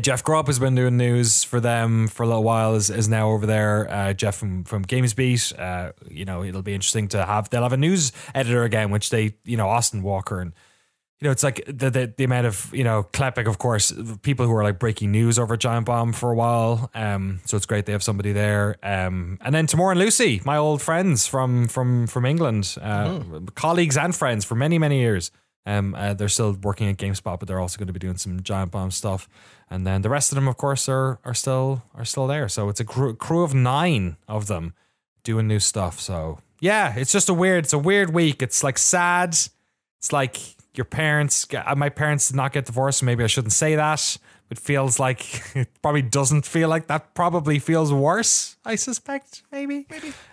Jeff Grubb has been doing news for them for a little while, is now over there. Jeff from GamesBeat, it'll be interesting to have. They'll have a news editor again, which they, Austin Walker, and it's like the amount of Klepek, of course, people who are like breaking news over Giant Bomb for a while. So it's great they have somebody there. And then Tamora and Lucy, my old friends from England, colleagues and friends for many, many years. They're still working at GameSpot, but they're also going to be doing some Giant Bomb stuff. And then the rest of them, of course, are still there. So it's a crew of 9 of them doing new stuff. So yeah, it's a weird week. It's like sad. It's like my parents did not get divorced. So maybe I shouldn't say that. It feels like it probably doesn't feel like that. Probably feels worse, I suspect. Maybe.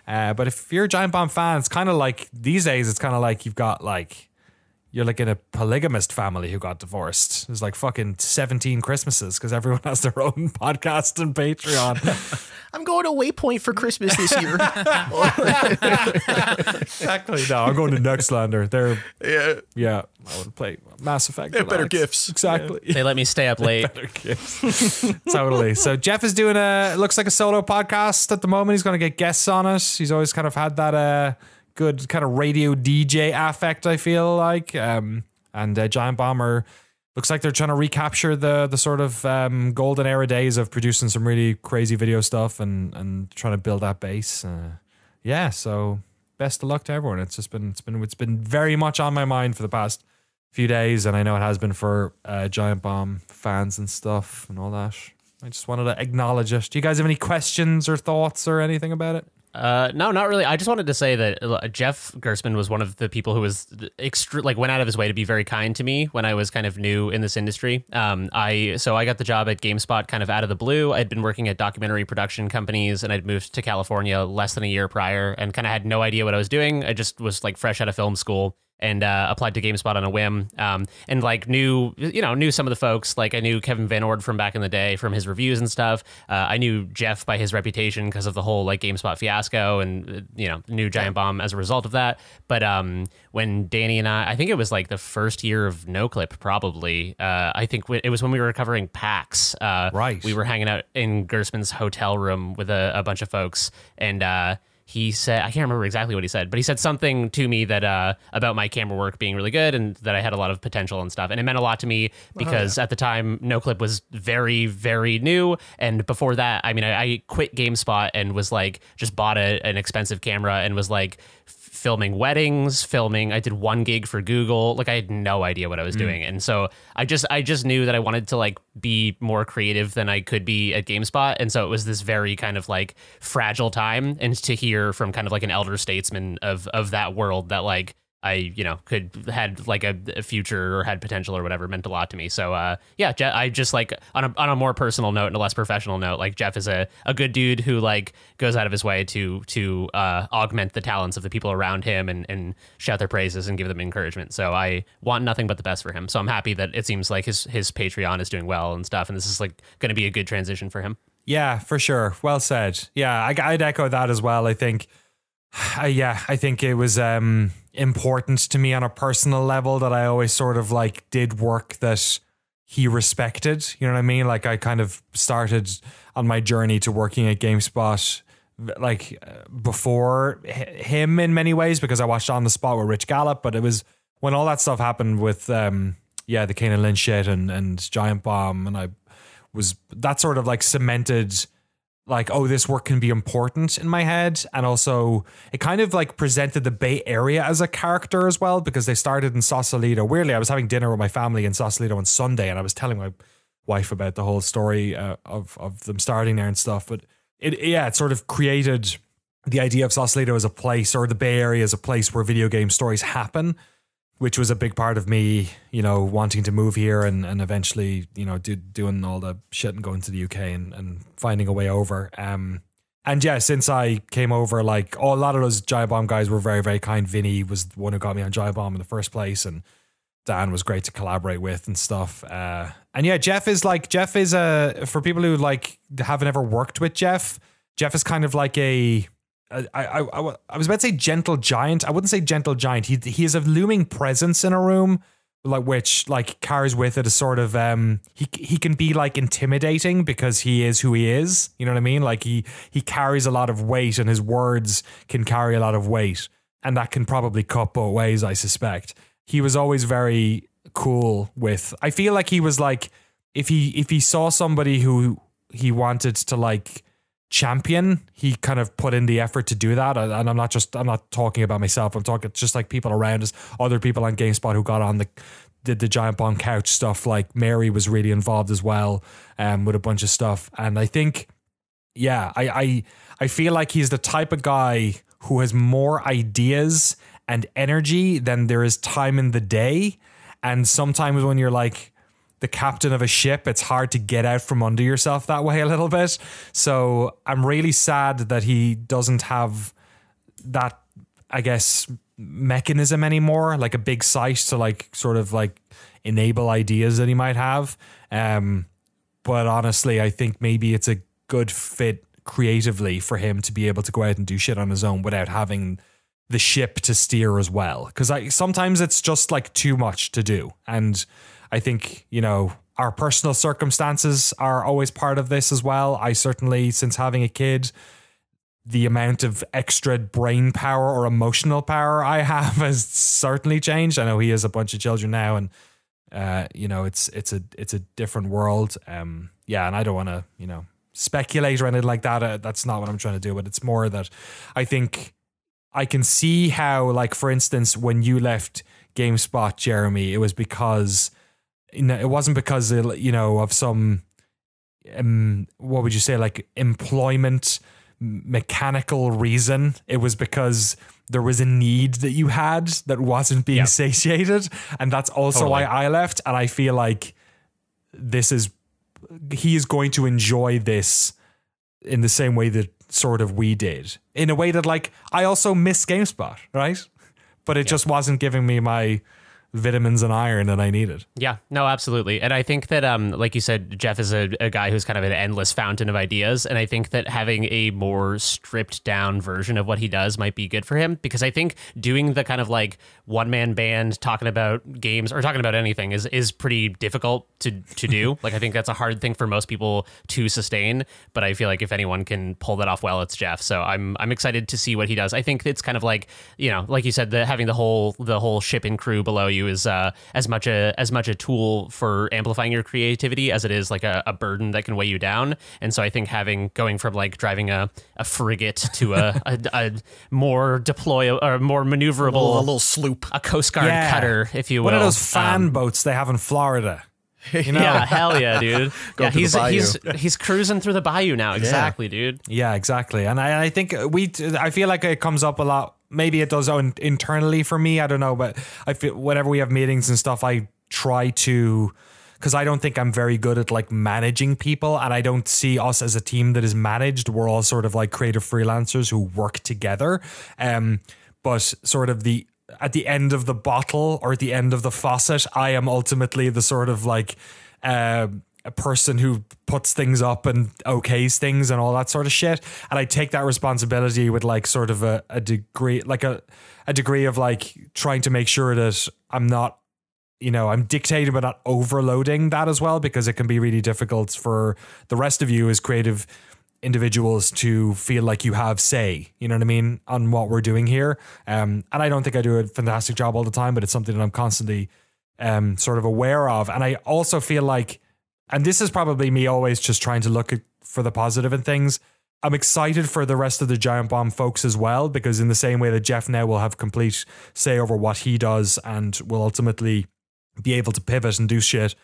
But if you're a Giant Bomb fan, it's kind of like these days. It's kind of like you've got like. You're like in a polygamist family who got divorced. There's like fucking 17 Christmases because everyone has their own podcast and Patreon. I'm going to Waypoint for Christmas this year. Exactly. No, I'm going to Nextlander. I want to play Mass Effect. They have better gifts. Exactly. They let me stay up late. Better gifts. Totally. So Jeff is doing looks like a solo podcast at the moment. He's going to get guests on it. He's always kind of had that good kind of radio DJ affect, I feel like. And Giant Bomb looks like they're trying to recapture the sort of golden era days of producing some really crazy video stuff and trying to build that base. So best of luck to everyone. It's been very much on my mind for the past few days, and I know it has been for Giant Bomb fans and stuff and all that. I just wanted to acknowledge it. Do you guys have any questions or thoughts or anything about it? No, not really. I just wanted to say that Jeff Gerstmann was one of the people who was went out of his way to be very kind to me when I was kind of new in this industry. I got the job at GameSpot kind of out of the blue. I'd been working at documentary production companies, and I'd moved to California less than a year prior, and kind of had no idea what I was doing. I just was like fresh out of film school. And applied to GameSpot on a whim, and like knew some of the folks. Like I knew Kevin Van Ord from back in the day from his reviews and stuff. I knew Jeff by his reputation because of the whole like GameSpot fiasco, and knew Giant Bomb as a result of that. But when Danny and I think it was like the first year of Noclip, probably. I think it was when we were covering PAX. Right, we were hanging out in Gerstmann's hotel room with a bunch of folks, and. He said, I can't remember exactly what he said, but he said something to me that about my camera work being really good and that I had a lot of potential and stuff. And it meant a lot to me because at the time, Noclip was very, very new. And before that, I mean, I quit GameSpot and was like, just bought an expensive camera and was like, filming weddings, I did 1 gig for Google. Like I had no idea what I was doing. And so I just knew that I wanted to like be more creative than I could be at GameSpot. And so it was this very kind of like fragile time. And to hear from kind of like an elder statesman of that world that like I, had like a future or had potential or whatever meant a lot to me. So, I just like on a more personal note and a less professional note, like Jeff is a good dude who like goes out of his way to augment the talents of the people around him and shout their praises and give them encouragement. So I want nothing but the best for him. So I'm happy that it seems like his Patreon is doing well and stuff. And this is like going to be a good transition for him. Yeah, for sure. Well said. Yeah, I'd echo that as well. I think, I think it was important to me on a personal level that I always sort of like did work that he respected. You know what I mean? Like I kind of started on my journey to working at GameSpot like before him in many ways because I watched On the Spot with Rich Gallup, but it was when all that stuff happened with the Kane and Lynch shit and Giant Bomb, and that sort of like cemented like, oh, this work can be important in my head. And also it kind of like presented the Bay Area as a character as well, because they started in Sausalito. Weirdly, I was having dinner with my family in Sausalito on Sunday, and I was telling my wife about the whole story of them starting there and stuff. But it sort of created the idea of Sausalito as a place, or the Bay Area as a place where video game stories happen, which was a big part of me, wanting to move here and eventually, doing all the shit and going to the UK and finding a way over. And yeah, since I came over, like a lot of those Giant Bomb guys were very, very kind. Vinny was the one who got me on Giant Bomb in the first place, and Dan was great to collaborate with and stuff. And yeah, Jeff is for people who like haven't ever worked with Jeff is kind of like I was about to say gentle giant. I wouldn't say gentle giant. He has a looming presence in a room, like which like carries with it a sort of he can be like intimidating because he is who he is. You know what I mean? Like he carries a lot of weight, and his words can carry a lot of weight, and that can probably cut both ways, I suspect. He was always very cool with. I feel like he was like if he saw somebody who he wanted to like champion, he kind of put in the effort to do that. And I'm not talking about myself. I'm talking just like people around us, other people on GameSpot who got on did the Giant Bomb couch stuff. Like Mary was really involved as well, with a bunch of stuff. And I think, I feel like he's the type of guy who has more ideas and energy than there is time in the day. And sometimes when you're like the captain of a ship, it's hard to get out from under yourself that way a little bit. So I'm really sad that he doesn't have that, I guess, mechanism anymore, like a big site to like sort of like enable ideas that he might have. But honestly, I think maybe it's a good fit creatively for him to be able to go out and do shit on his own without having the ship to steer as well. Because sometimes it's just like too much to do. And I think, our personal circumstances are always part of this as well. I certainly, since having a kid, the amount of extra brain power or emotional power I have has certainly changed. I know he has a bunch of children now, and it's a different world. And I don't want to, speculate or anything like that. That's not what I'm trying to do. But it's more that I think I can see how, like, for instance, when you left GameSpot, Jeremy, it was because it wasn't because of some what would you say, like employment mechanical reason. It was because there was a need that you had that wasn't being satiated. And that's also why I left. And I feel like he is going to enjoy this in the same way that sort of we did, in a way that like I also miss GameSpot, right? But it just wasn't giving me my vitamins and iron that I needed. Yeah, no, absolutely. And I think that, like you said, Jeff is a guy who's kind of an endless fountain of ideas. And I think that having a more stripped down version of what he does might be good for him, because I think doing the kind of like one-man band talking about games or talking about anything is pretty difficult to do. Like, I think that's a hard thing for most people to sustain. But I feel like if anyone can pull that off well, it's Jeff. So I'm excited to see what he does. I think it's kind of like, like you said, having the whole ship and crew below you is as much a tool for amplifying your creativity as it is like a burden that can weigh you down. And so I think going from like driving a frigate to a more more maneuverable, a little sloop, a Coast Guard cutter, if you will. One of those fan boats they have in Florida. Yeah, hell yeah, dude. He's cruising through the bayou now. Exactly, dude. Yeah, exactly. And I think I feel like it comes up a lot. Maybe it does internally for me. I don't know, but I feel whenever we have meetings and stuff, I try to, because I don't think I'm very good at like managing people, and I don't see us as a team that is managed. We're all sort of like creative freelancers who work together. But sort of at the end of the bottle or at the end of the faucet, I am ultimately the sort of like a person who puts things up and okays things and all that sort of shit. And I take that responsibility with like sort of a degree, like a degree of like trying to make sure that I'm not, I'm dictating but not overloading that as well, because it can be really difficult for the rest of you as creative individuals to feel like you have say, you know what I mean, on what we're doing here. And I don't think I do a fantastic job all the time, but it's something that I'm constantly sort of aware of. And I also feel like, and this is probably me always just trying to look for the positive in things, I'm excited for the rest of the Giant Bomb folks as well, because in the same way that Jeff now will have complete say over what he does and will ultimately be able to pivot and do shit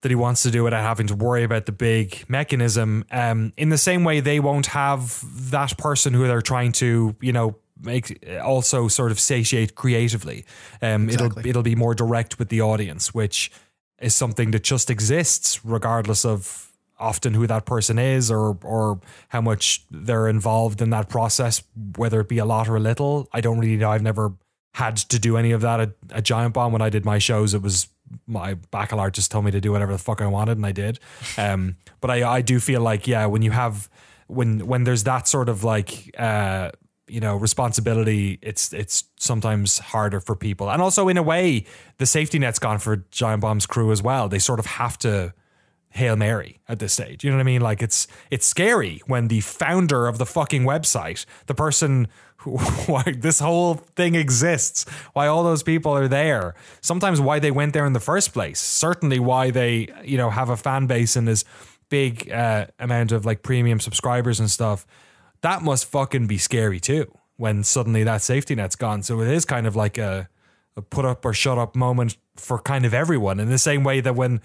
that he wants to do without having to worry about the big mechanism, in the same way they won't have that person who they're trying to, make also sort of satiate creatively. Exactly. It'll be more direct with the audience, which is something that just exists regardless of often who that person is or how much they're involved in that process, whether it be a lot or a little. I don't really know. I've never had to do any of that at Giant Bomb. When I did my shows, it was my baccalaureate just told me to do whatever the fuck I wanted, and I did. But I do feel like, when you have, when there's that sort of like, responsibility, it's sometimes harder for people. And also in a way, the safety net's gone for Giant Bomb's crew as well. They sort of have to Hail Mary at this stage. You know what I mean? Like it's scary when the founder of the fucking website, the person why this whole thing exists, why all those people are there, sometimes why they went there in the first place, certainly why they, have a fan base and this big amount of like premium subscribers and stuff. That must fucking be scary too, when suddenly that safety net's gone. So it is kind of like a put up or shut up moment for kind of everyone, in the same way that when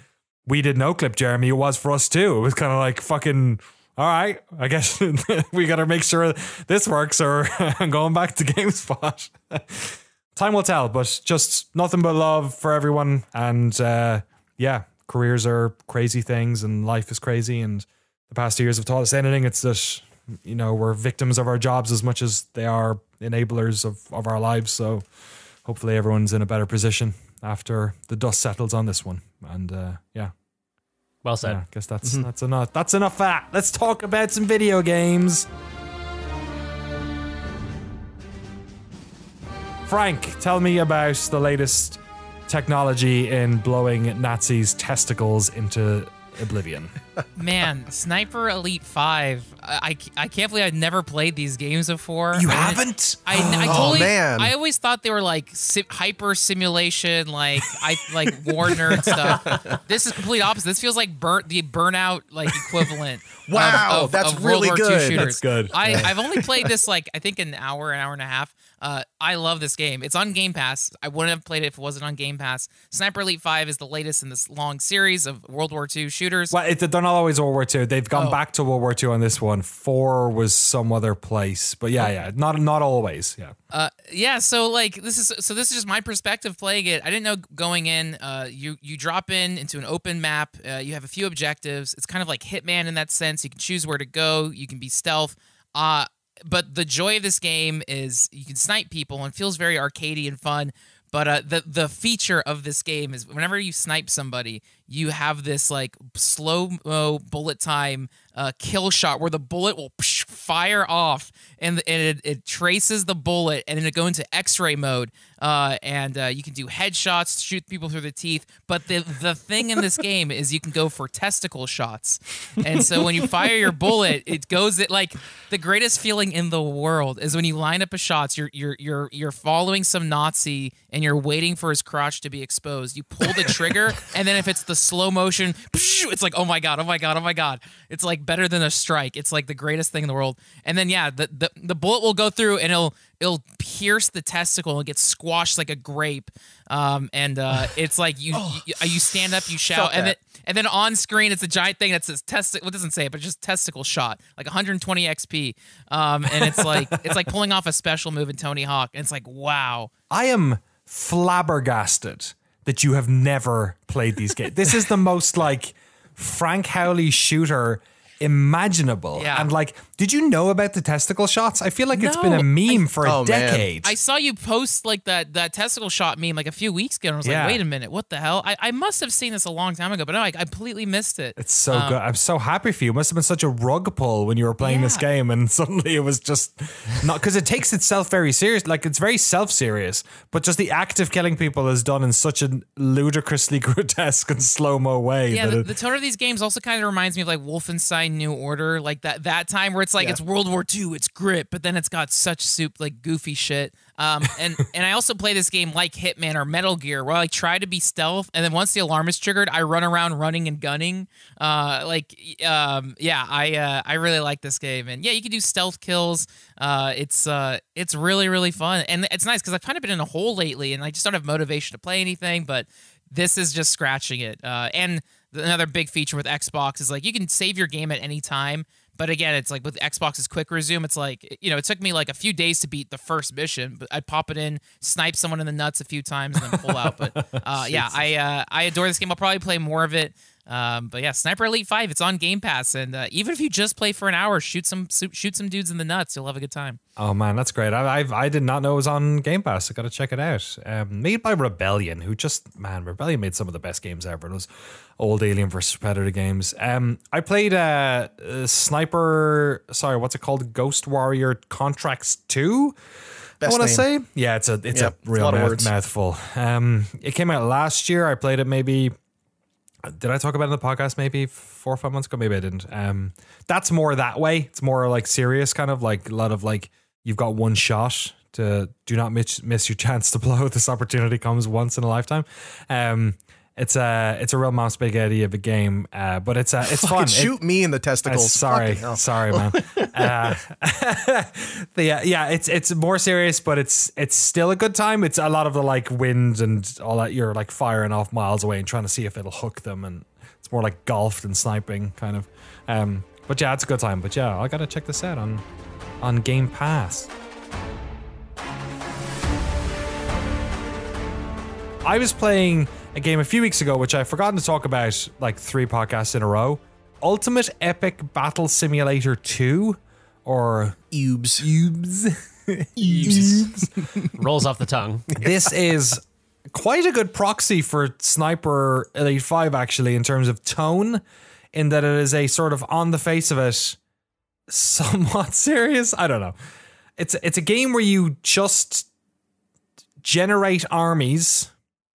we did Noclip, Jeremy, it was for us too. It was kind of like fucking, all right, I guess we got to make sure this works or I'm going back to GameSpot. Time will tell, but just nothing but love for everyone. And careers are crazy things and life is crazy. And the past 2 years have taught us anything. It's that, we're victims of our jobs as much as they are enablers of our lives. So hopefully everyone's in a better position after the dust settles on this one. And well said. Yeah, I guess that's enough. That's enough of that. Let's talk about some video games. Frank, tell me about the latest technology in blowing Nazis' testicles into oblivion. Man, Sniper Elite 5. I can't believe I've never played these games before. You haven't? I man. I always thought they were like hyper simulation, like war nerd stuff. This is complete opposite. This feels like the Burnout like equivalent. Wow, of that's World really War II good. shooters. That's good. I've only played this like I think an hour and a half. I love this game. It's on Game Pass. I wouldn't have played it if it wasn't on Game Pass. Sniper Elite 5 is the latest in this long series of World War II shooters. Well, they're not always World War II. They've gone back to World War II on this one. 4 was some other place, but not always. Yeah. So like this is just my perspective playing it. I didn't know going in. You drop into an open map. You have a few objectives. It's kind of like Hitman in that sense. You can choose where to go. You can be stealth. But the joy of this game is you can snipe people and it feels very arcadey and fun. But the feature of this game is whenever you snipe somebody, you have this like slow-mo bullet time kill shot where the bullet will fire off and it traces the bullet and then it go into X-ray mode. And you can do headshots, shoot people through the teeth. But the thing in this game is you can go for testicle shots. And so when you fire your bullet, it goes like the greatest feeling in the world is when you line up a shots. You're following some Nazi and you're waiting for his crotch to be exposed. You pull the trigger, and then if it's the slow motion, it's like, oh my god, oh my god, oh my god. It's like better than a strike. It's like the greatest thing in the world. And then the bullet will go through and it'll pierce the testicle and get squashed like a grape. It's like you stand up, you shout, and then on screen it's a giant thing that says testicle. It doesn't say it, but just testicle shot, like 120 XP. And it's like pulling off a special move in Tony Hawk. And it's like, wow. I am flabbergasted that you have never played these games. This is the most like Frank Howley shooter imaginable. Yeah. And like, did you know about the testicle shots? I feel like it's been a meme for a decade. I saw you post like that testicle shot meme like a few weeks ago, and I was like, wait a minute, what the hell? I must have seen this a long time ago, but no, I completely missed it. It's so good. I'm so happy for you. It must have been such a rug pull when you were playing this game, and suddenly it was just not, because it takes itself very serious. Like, it's very self-serious, but just the act of killing people is done in such a ludicrously grotesque and slow-mo way. Yeah, the tone of these games also kind of reminds me of like Wolfenstein New Order, like that time where it's like it's World War II, it's grit, but then it's got such like goofy shit. And I also play this game like Hitman or Metal Gear, where I like try to be stealth, and then once the alarm is triggered, I run around running and gunning. I really like this game, and yeah, you can do stealth kills. It's really, really fun, and it's nice because I've kind of been in a hole lately, and I just don't have motivation to play anything. But this is just scratching it. And another big feature with Xbox is like you can save your game at any time. But again, it's like with Xbox's quick resume, it's like, you know, it took me like a few days to beat the first mission, but I'd pop it in, snipe someone in the nuts a few times, and then pull out. But I adore this game. I'll probably play more of it. But yeah, Sniper Elite 5, it's on Game Pass, and even if you just play for an hour, shoot some dudes in the nuts, you'll have a good time. Oh man, that's great. I did not know it was on Game Pass. I got to check it out. Made by Rebellion, Rebellion made some of the best games ever. It was old Alien vs Predator games. I played Sniper. Sorry, what's it called? Ghost Warrior Contracts 2. I want to say, yeah, it's a real mouthful. It came out last year. I played it maybe. Did I talk about it in the podcast maybe 4 or 5 months ago? Maybe I didn't. That's more that way. It's more like serious, kind of like a lot of like you've got one shot to do not miss your chance to blow. This opportunity comes once in a lifetime. It's a real mouse spaghetti of a game, but it's fun. Shoot me in the testicles. Sorry, man. It's more serious, but it's still a good time. It's a lot of the like wind and all that. You're like firing off miles away and trying to see if it'll hook them, and it's more like golf than sniping, kind of. But yeah, it's a good time. But yeah, I gotta check this out on Game Pass. I was playing a game a few weeks ago, which I've forgotten to talk about like 3 podcasts in a row. Ultimate Epic Battle Simulator 2, or Ubes. Rolls off the tongue. This is quite a good proxy for Sniper Elite 5, actually, in terms of tone, in that it is a sort of, on the face of it, somewhat serious. I don't know. It's a game where you just generate armies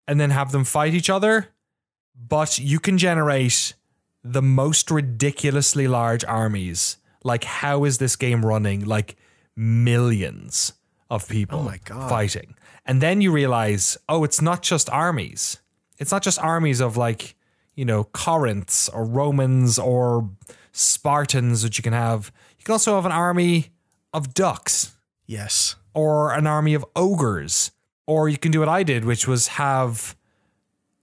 and then have them fight each other, but you can generate the most ridiculously large armies. Like, how is this game running? Like, millions of people fighting. And then you realize, oh, it's not just armies. It's not just armies of like, you know, Corinths or Romans or Spartans that you can have. You can also have an army of ducks. Yes. Or an army of ogres. Or you can do what I did, which was have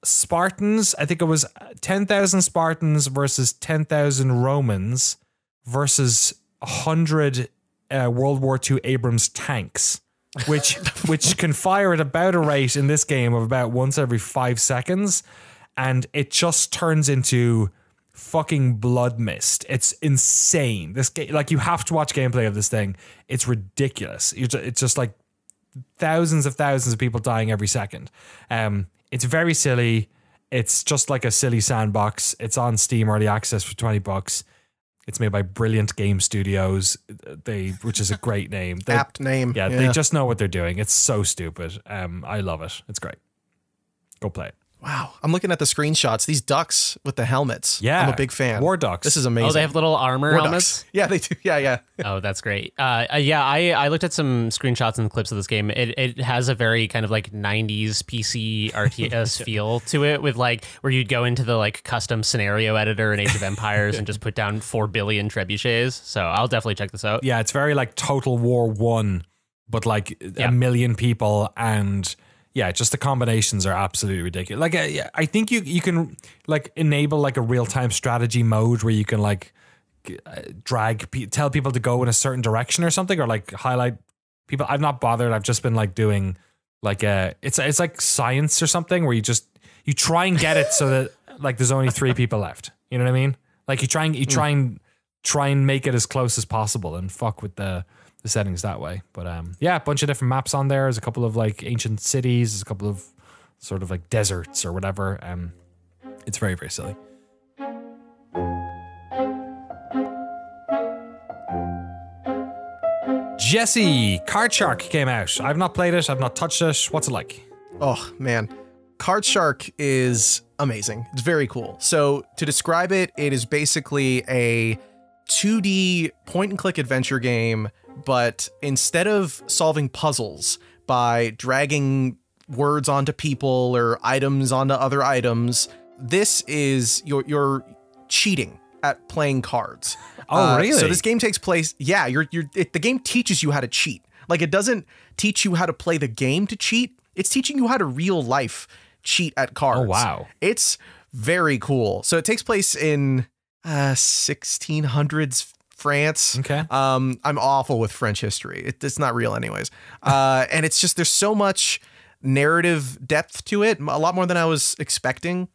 Spartans. I think it was 10,000 Spartans versus 10,000 Romans versus 100 World War II Abrams tanks, which can fire at about a rate in this game of about once every 5 seconds, and it just turns into fucking blood mist. It's insane. This game, like, you have to watch gameplay of this thing. It's ridiculous. It's just like thousands of people dying every second. It's very silly. It's just like a silly sandbox. It's on Steam Early Access for $20. It's made by Brilliant Game Studios, which is a great name. Apt name. Yeah, they just know what they're doing. It's so stupid. I love it. It's great. Go play it. Wow. I'm looking at the screenshots. These ducks with the helmets. Yeah. I'm a big fan. War ducks. This is amazing. Oh, they have little armor War helmets? ducks. Yeah, they do. Yeah. Oh, that's great. I looked at some screenshots and clips of this game. It has a very kind of like 90s PC RTS feel to it, with like where you'd go into the like custom scenario editor in Age of Empires and just put down 4 billion trebuchets. So I'll definitely check this out. Yeah, it's very like Total War 1, but like a million people, and yeah, just the combinations are absolutely ridiculous. Like, I think you can like enable like a real-time strategy mode where you can like tell people to go in a certain direction or something, or like highlight people. I've not bothered. I've just been like doing like it's like science or something where you try and get it so that like there's only 3 people left. You know what I mean? Like you try and make it as close as possible and fuck with the settings that way. But yeah, a bunch of different maps on there. There's a couple of like ancient cities, there's a couple of sort of like deserts or whatever. It's very, very silly. Jesse, Card Shark came out. I've not played it, I've not touched it. What's it like? Oh man, Card Shark is amazing. It's very cool. So to describe it, it is basically a 2D point and click adventure game, but instead of solving puzzles by dragging words onto people or items onto other items, this is you're cheating at playing cards. Oh, really? So this game takes place. Yeah, the game teaches you how to cheat. Like, it doesn't teach you how to play the game to cheat. It's teaching you how to real life cheat at cards. Oh, wow. It's very cool. So it takes place in 1600s France. Okay. I'm awful with French history. It's not real anyways. And it's just, there's so much narrative depth to it, a lot more than I was expecting.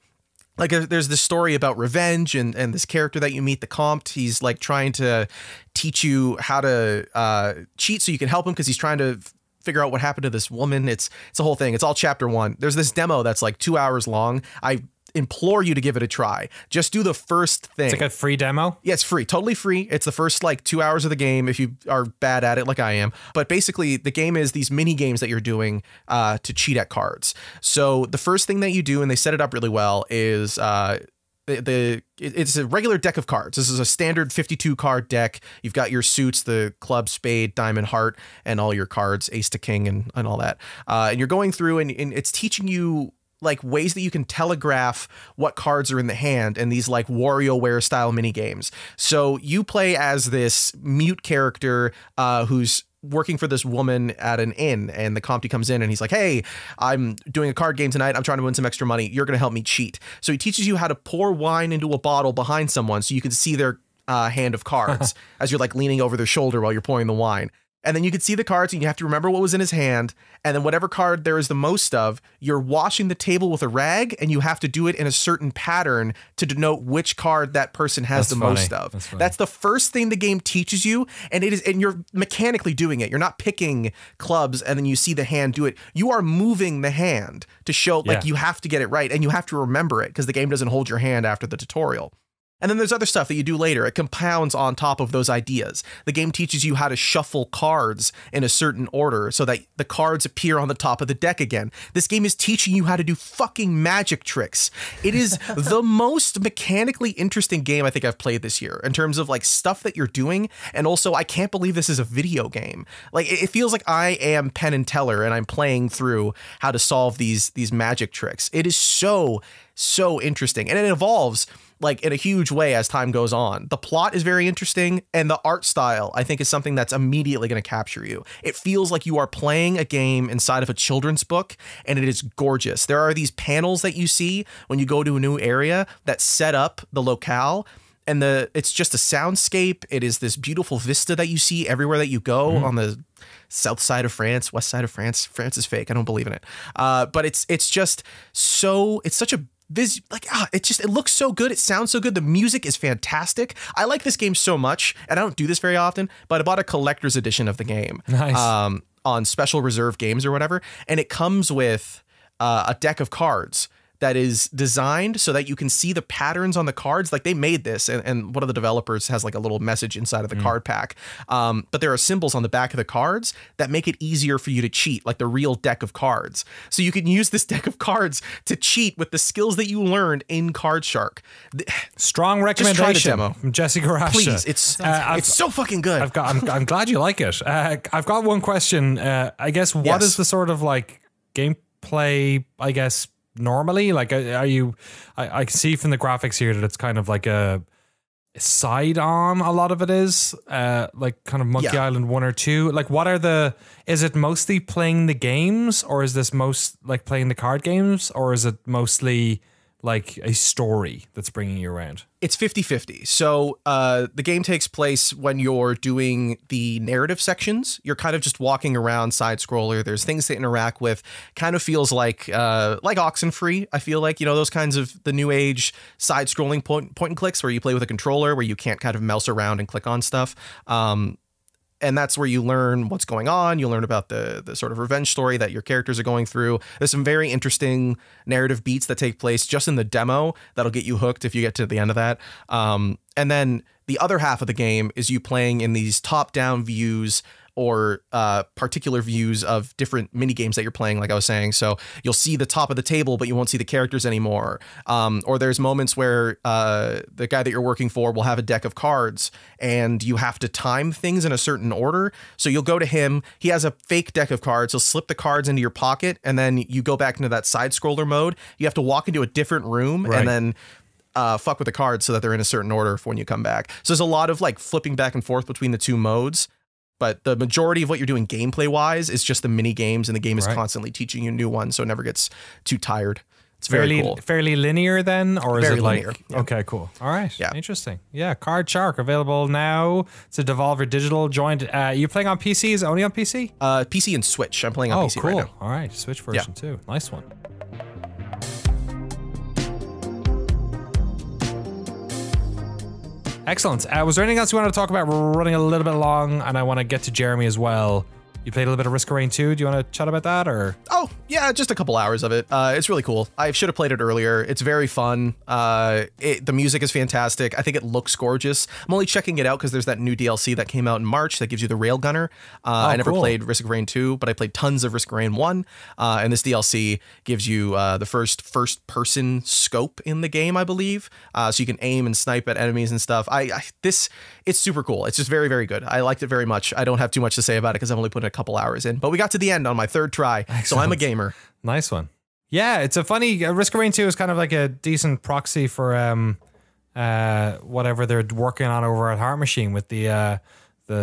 Like, there's this story about revenge and this character that you meet, the Comte. He's like trying to teach you how to cheat so you can help him because he's trying to figure out what happened to this woman. It's a whole thing. It's all chapter 1. There's this demo that's like 2 hours long. I implore you to give it a try. Just do the first thing. It's like a free demo? Yeah, it's free. Totally free. It's the first like 2 hours of the game if you are bad at it like I am. But basically the game is these mini games that you're doing to cheat at cards. So the first thing that you do, and they set it up really well, is it's a regular deck of cards. This is a standard 52 card deck. You've got your suits, the club, spade, diamond, heart, and all your cards, ace to king and all that. And you're going through and it's teaching you like ways that you can telegraph what cards are in the hand and these like WarioWare style mini games. So you play as this mute character who's working for this woman at an inn, and the Comte comes in and he's like, hey, I'm doing a card game tonight. I'm trying to win some extra money. You're going to help me cheat. So he teaches you how to pour wine into a bottle behind someone so you can see their hand of cards as you're like leaning over their shoulder while you're pouring the wine. And then you can see the cards and you have to remember what was in his hand. And then whatever card there is the most of, you're washing the table with a rag, and you have to do it in a certain pattern to denote which card that person has most of. That's the first thing the game teaches you. And you're mechanically doing it. You're not picking clubs and then you see the hand do it. You are moving the hand to show like you have to get it right, and you have to remember it because the game doesn't hold your hand after the tutorial. And then there's other stuff that you do later. It compounds on top of those ideas. The game teaches you how to shuffle cards in a certain order so that the cards appear on the top of the deck again. This game is teaching you how to do fucking magic tricks. It is the most mechanically interesting game I think I've played this year in terms of like stuff that you're doing. And also, I can't believe this is a video game. Like, it feels like I am Penn and Teller and I'm playing through how to solve these magic tricks. It is so so interesting, and it evolves like in a huge way as time goes on. The plot is very interesting, and the art style, I think, is something that's immediately going to capture you. It feels like you are playing a game inside of a children's book, and it is gorgeous. There are these panels that you see when you go to a new area that set up the locale, and it's just a soundscape. It is this beautiful vista that you see everywhere that you go on the south side of France, west side of France. France is fake. I don't believe in it. But it's just so, it's such a it looks so good. It sounds so good. The music is fantastic. I like this game so much, and I don't do this very often, but I bought a collector's edition of the game. Nice. On special reserve games or whatever. And it comes with a deck of cards that is designed so that you can see the patterns on the cards. Like, they made this, and one of the developers has like a little message inside of the card pack. But there are symbols on the back of the cards that make it easier for you to cheat, like the real deck of cards. So you can use this deck of cards to cheat with the skills that you learned in Card Shark. Strong recommendation Just try the demo from Jesse Garasha. Please, it's so fucking good. I'm glad you like it. I've got one question. I guess what is the sort of like gameplay, I guess, normally? Like, are you, I see from the graphics here that it's kind of like a side on, a lot of it is like kind of Monkey Island 1 or 2. Like, is it mostly playing the games, or is this most like playing the card games, or is it mostly like a story that's bringing you around? It's 50-50. So the game takes place when you're doing the narrative sections. You're kind of just walking around, side scroller. There's things to interact with. Kind of feels like Oxenfree. I feel like, you know, those kinds of the new age side scrolling point and clicks where you play with a controller, where you can't kind of mouse around and click on stuff. And that's where you learn what's going on. You learn about the sort of revenge story that your characters are going through. There's some very interesting narrative beats that take place just in the demo that'll get you hooked if you get to the end of that. And then the other half of the game is you playing in these top-down views, or particular views of different mini games that you're playing, like I was saying. So you'll see the top of the table, but you won't see the characters anymore. Or there's moments where the guy that you're working for will have a deck of cards, and you have to time things in a certain order. So you'll go to him. He has a fake deck of cards. He'll slip the cards into your pocket, and then you go back into that side scroller mode. You have to walk into a different room, and then fuck with the cards so that they're in a certain order for when you come back. So there's a lot of like flipping back and forth between the two modes. But the majority of what you're doing gameplay-wise is just the mini games, and the game is constantly teaching you new ones, so it never gets too tired. It's very cool. Fairly linear then, or is it like linear? Yeah. Okay, cool. All right, yeah, interesting. Yeah, Card Shark available now. It's a Devolver Digital joined. You playing on PC? Is it only on PC? PC and Switch. I'm playing on PC cool. right now. All right, Switch version too. Nice one. Excellent. Was there anything else you wanted to talk about? We're running a little bit long, and I want to get to Jeremy as well. You played a little bit of Risk of Rain 2. Do you want to chat about that, or? Oh, yeah, just a couple hours of it. It's really cool. I should have played it earlier. It's very fun. The music is fantastic. I think it looks gorgeous. I'm only checking it out because there's that new DLC that came out in March that gives you the Railgunner. I never played Risk of Rain 2, but I played tons of Risk of Rain 1. And this DLC gives you the first-person scope in the game, I believe. So you can aim and snipe at enemies and stuff. It's super cool. It's just very, very good. I liked it very much. I don't have too much to say about it because I've only put a couple hours in, but we got to the end on my third try. Excellent. So I'm a gamer. Nice one. Yeah, it's a funny Risk of Rain 2 is kind of like a decent proxy for whatever they're working on over at Heart Machine with the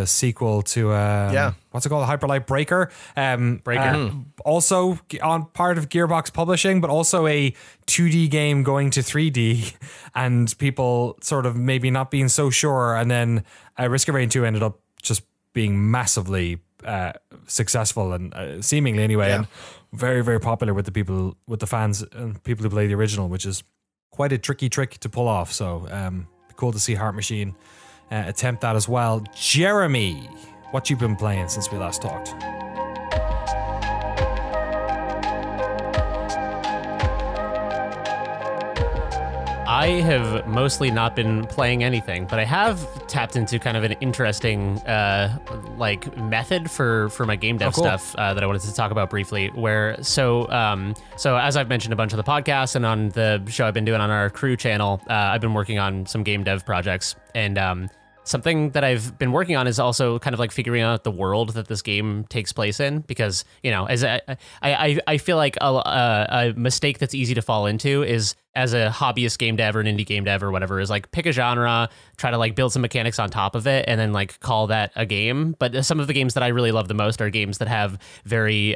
sequel to what's it called, Hyperlight Breaker. Also on part of Gearbox Publishing, but also a 2D game going to 3D, and people sort of maybe not being so sure, and then Risk of Rain 2 ended up just being massively successful, and seemingly anyway, and very, very popular with the fans and people who play the original, which is quite a tricky trick to pull off. So cool to see Heart Machine attempt that as well. Jeremy, what you been playing since we last talked? I have mostly not been playing anything, but I have tapped into kind of an interesting like method for my game dev stuff that I wanted to talk about briefly. Where so as I've mentioned a bunch of the podcasts and on the show I've been doing on our crew channel, I've been working on some game dev projects, and something that I've been working on is also kind of like figuring out the world that this game takes place in, because, you know, as I feel like a mistake that's easy to fall into is as a hobbyist game dev or an indie game dev or whatever, is like pick a genre, try to like build some mechanics on top of it, and then like call that a game. But some of the games that I really love the most are games that have very,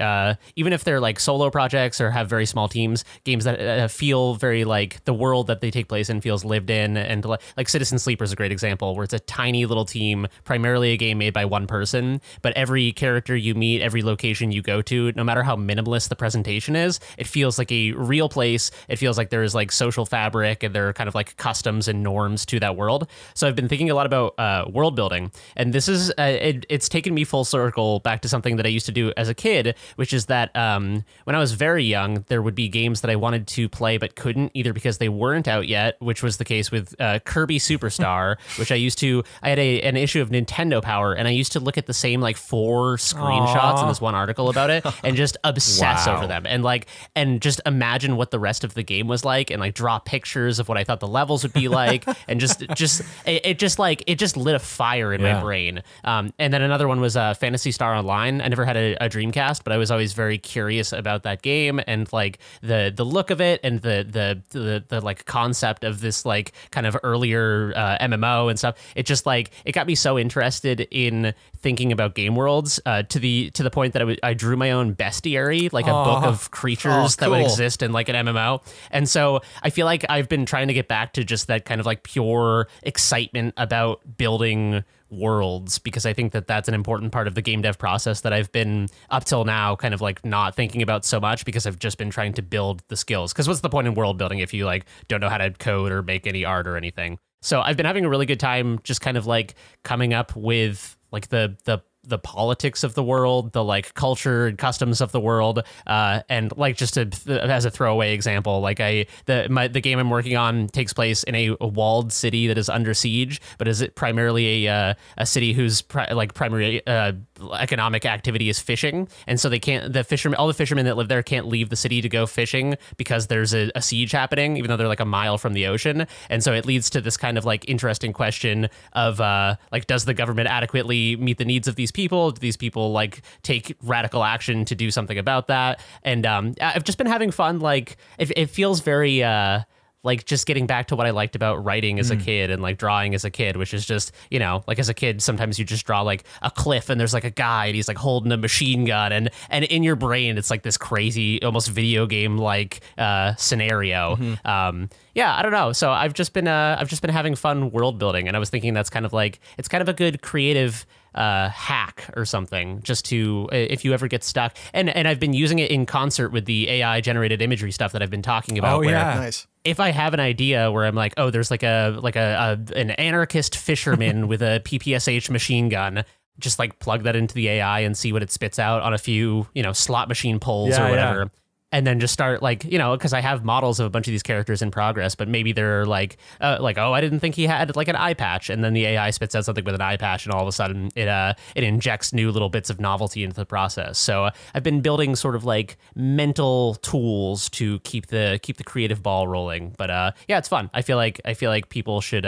even if they're like solo projects or have very small teams, games that feel very like the world that they take place in feels lived in. And like Citizen Sleeper is a great example, where it's a tiny little team, primarily a game made by one person, but every character you meet, every location you go to, no matter how minimalist the presentation is, it feels like a real place. It feels like there is like social fabric and there are kind of like customs and norms to that world. So I've been thinking a lot about world building, and this is it's taken me full circle back to something that I used to do as a kid, which is that when I was very young, there would be games that I wanted to play but couldn't, either because they weren't out yet, which was the case with Kirby Superstar, which I had an issue of Nintendo Power, and I used to look at the same like 4 screenshots in this one article about it and just obsess over them, and just imagine what the rest of the game was like, and like draw pictures of what I thought the levels would be like, and it just lit a fire in my brain. And then another one was Phantasy Star Online. I never had a Dreamcast, but I was always very curious about that game and like the look of it and the like concept of this like kind of earlier MMO and stuff. It just like it got me so interested in thinking about game worlds to the point that I drew my own bestiary, like a book of creatures that would exist in like an MMO. And so I feel like I've been trying to get back to just that kind of like pure excitement about building worlds, because I think that that's an important part of the game dev process that I've been up till now kind of like not thinking about so much, because I've just been trying to build the skills. Because what's the point in world building if you like don't know how to code or make any art or anything? So I've been having a really good time just kind of like coming up with like the politics of the world, the like culture and customs of the world, and like just as a throwaway example, like the game I'm working on takes place in a walled city that is under siege, but is it primarily a city whose primary economic activity is fishing, and so they can't all the fishermen that live there can't leave the city to go fishing because there's a siege happening, even though they're like a mile from the ocean. And so it leads to this kind of like interesting question of like, does the government adequately meet the needs of these people? Do these people like take radical action to do something about that? And I've just been having fun. Like it feels very like just getting back to what I liked about writing as a kid and like drawing as a kid, which is just, you know, like as a kid, sometimes you just draw like a cliff and there's like a guy and he's like holding a machine gun, and in your brain, it's like this crazy, almost video game like scenario. Yeah, I don't know. So I've just been having fun world building, and I was thinking that's kind of like, it's kind of a good creative hack or something, just to if you ever get stuck. And I've been using it in concert with the AI generated imagery stuff that I've been talking about. Oh yeah, nice. If I have an idea where I'm like, oh, there's like an anarchist fisherman with a PPSH machine gun, just like plug that into the AI and see what it spits out on a few, you know, slot machine polls or whatever. Yeah. And then just start like, you know, because I have models of a bunch of these characters in progress, but maybe they're like, oh, I didn't think he had like an eye patch, and then the AI spits out something with an eye patch, and all of a sudden it injects new little bits of novelty into the process. So I've been building sort of like mental tools to keep the creative ball rolling. But yeah, it's fun. I feel like people should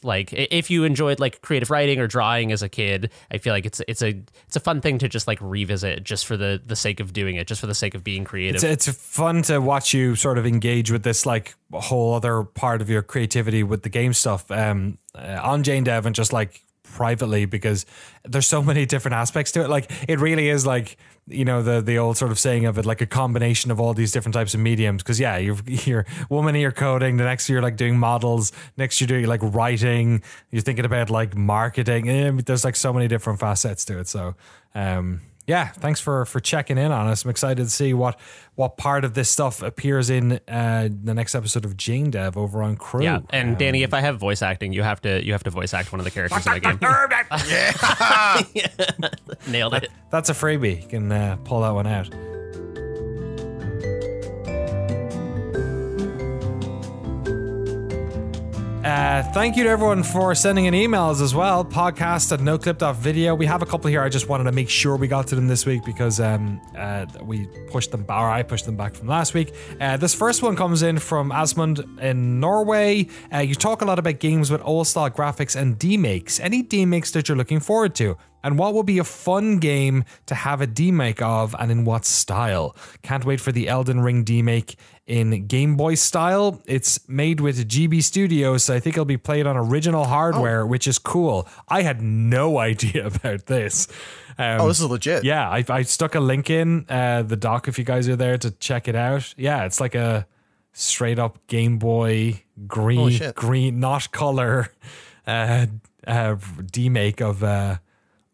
like, if you enjoyed like creative writing or drawing as a kid, I feel like it's a fun thing to just like revisit just for the sake of doing it, just for the sake of being creative. It's fun to watch you sort of engage with this like whole other part of your creativity with the game stuff on Jane Dev and just like privately, because there's so many different aspects to it. Like it really is like, you know, the old sort of saying of it, like a combination of all these different types of mediums. Because yeah, you're one minute you're coding, the next you're like doing models, next you're doing like writing, you're thinking about like marketing. There's like so many different facets to it. So yeah, thanks for checking in on us. I'm excited to see what part of this stuff appears in the next episode of Jane Dev over on Crew. Yeah, and Danny, if I have voice acting, you have to voice act one of the characters in the game. Yeah. Nailed it. That's a freebie. You can pull that one out. Thank you to everyone for sending in emails as well. podcast@noclip.video. We have a couple here. I just wanted to make sure we got to them this week because we pushed them, or I pushed them back from last week. This first one comes in from Asmund in Norway. You talk a lot about games with old style graphics and demakes. Any demakes that you're looking forward to? And what would be a fun game to have a demake of, and in what style? Can't wait for the Elden Ring demake in Game Boy style. It's made with GB Studios, so I think it'll be played on original hardware, which is cool. I had no idea about this. This is legit. Yeah, I stuck a link in the doc if you guys are there to check it out. Yeah, it's like a straight up Game Boy green, not color demake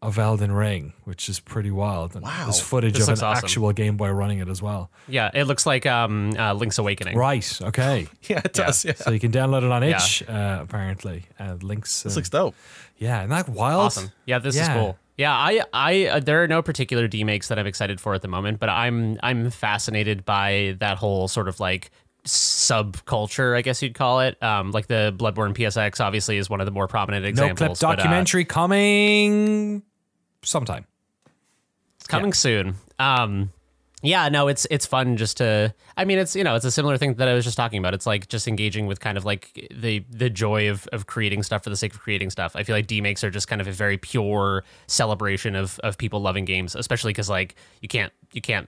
of Elden Ring, which is pretty wild. And wow. There's footage of an actual Game Boy running it as well. Yeah, it looks like Link's Awakening. Right, okay. Yeah, it does. Yeah. So you can download it on itch, apparently. Link's... this looks dope. Yeah, isn't that wild? Awesome. Yeah, this is cool. Yeah, I there are no particular demakes that I'm excited for at the moment, but I'm fascinated by that whole sort of like subculture, I guess you'd call it. Like the Bloodborne PSX obviously is one of the more prominent examples. Noclip documentary coming sometime. It's coming soon. Yeah, no, it's fun just to, I mean, it's, it's a similar thing that I was just talking about. It's like just engaging with kind of like the joy of creating stuff for the sake of creating stuff. I feel like demakes are just kind of a very pure celebration of people loving games, especially because like you can't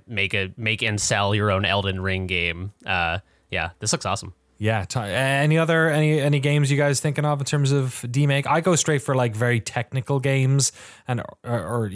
make and sell your own Elden Ring game. Yeah, this looks awesome. Yeah. Any games you guys thinking of in terms of demake? I go straight for like very technical games, and or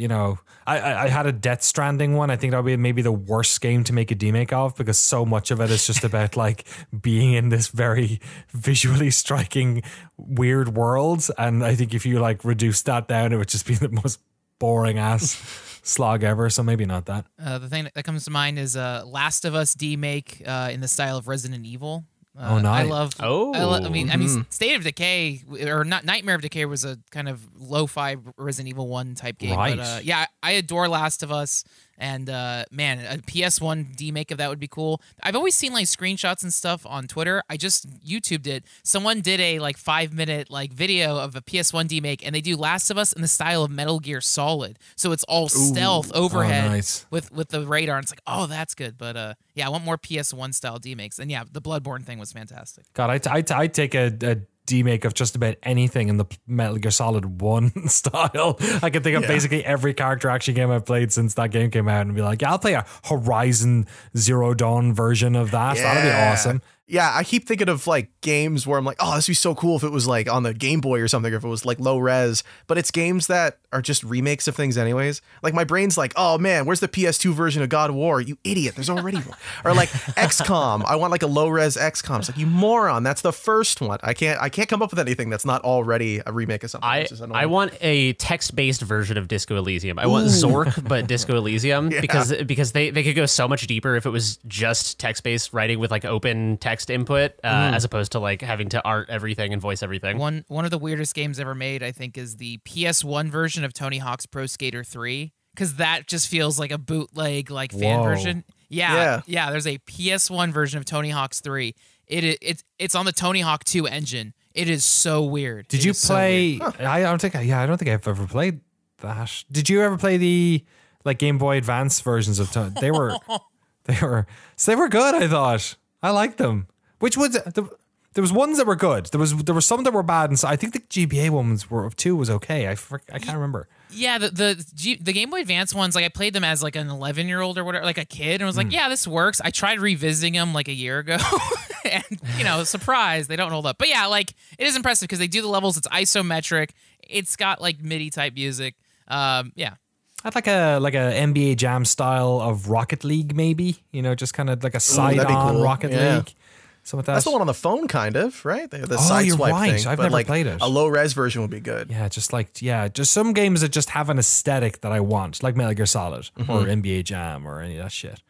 I had a Death Stranding one. I think that would be maybe the worst game to make a demake of, because so much of it is just about like being in this very visually striking weird world. And I think if you like reduce that down, it would just be the most boring ass slog ever. So maybe not that. The thing that comes to mind is Last of Us demake in the style of Resident Evil. Nice. I love. I mean, State of Decay or not Nightmare of Decay was a kind of lo-fi Resident Evil 1 type game. Right. But yeah, I adore Last of Us, and man, a PS1 demake of that would be cool. I've always seen like screenshots and stuff on Twitter. I just YouTubed it. Someone did a like 5-minute like video of a PS1 demake, and they do Last of Us in the style of Metal Gear Solid. So it's all stealth overhead nice. with the radar. And it's like, oh, that's good. But yeah, I want more PS1 style demakes. And yeah, the Bloodborne thing was fantastic. God, I'd take a demake of just about anything in the Metal Gear Solid 1 style. I can think of basically every character action game I've played since that game came out and be like, yeah, I'll play a Horizon Zero Dawn version of that. Yeah. That'll be awesome. Yeah, I keep thinking of like games where I'm like, oh, this would be so cool if it was like on the Game Boy or something, or if it was like low res, but it's games that are just remakes of things anyways. Like my brain's like, oh man, where's the PS2 version of God of War? You idiot, there's already one. Or like XCOM, I want like a low res XCOM. It's like, you moron, that's the first one. I can't come up with anything that's not already a remake of something. I want a text-based version of Disco Elysium. I want Zork, but Disco Elysium, because they could go so much deeper if it was just text-based writing with like open text input as opposed to like having to art everything and voice everything. One of the weirdest games ever made, I think, is the PS1 version of Tony Hawk's Pro Skater 3, because that just feels like a bootleg like fan version. Yeah. There's a PS1 version of Tony Hawk's 3. It's on the Tony Hawk 2 engine. It is so weird. Did you play? So I don't think I've ever played that. Did you ever play the like Game Boy Advance versions of Tony? They were good. I thought I liked them. Which ones? There was ones that were good. There were some that were bad, and so I think the GBA ones were 2 was okay. I can't remember. Yeah, the Game Boy Advance ones, like I played them as like an 11-year-old or whatever, like a kid, and was like, yeah, this works. I tried revisiting them like a year ago, and surprise, they don't hold up. But yeah, like it is impressive because they do the levels. It's isometric. It's got like MIDI type music. Yeah. I'd like a NBA Jam style of Rocket League, maybe. Just kind of like a side-on cool. Rocket League. That's the one on the phone, kind of, right? The side swipe right. thing. I've never played it. A low res version would be good. Yeah, just some games that just have an aesthetic that I want, like Metal Gear Solid or NBA Jam or any of that shit.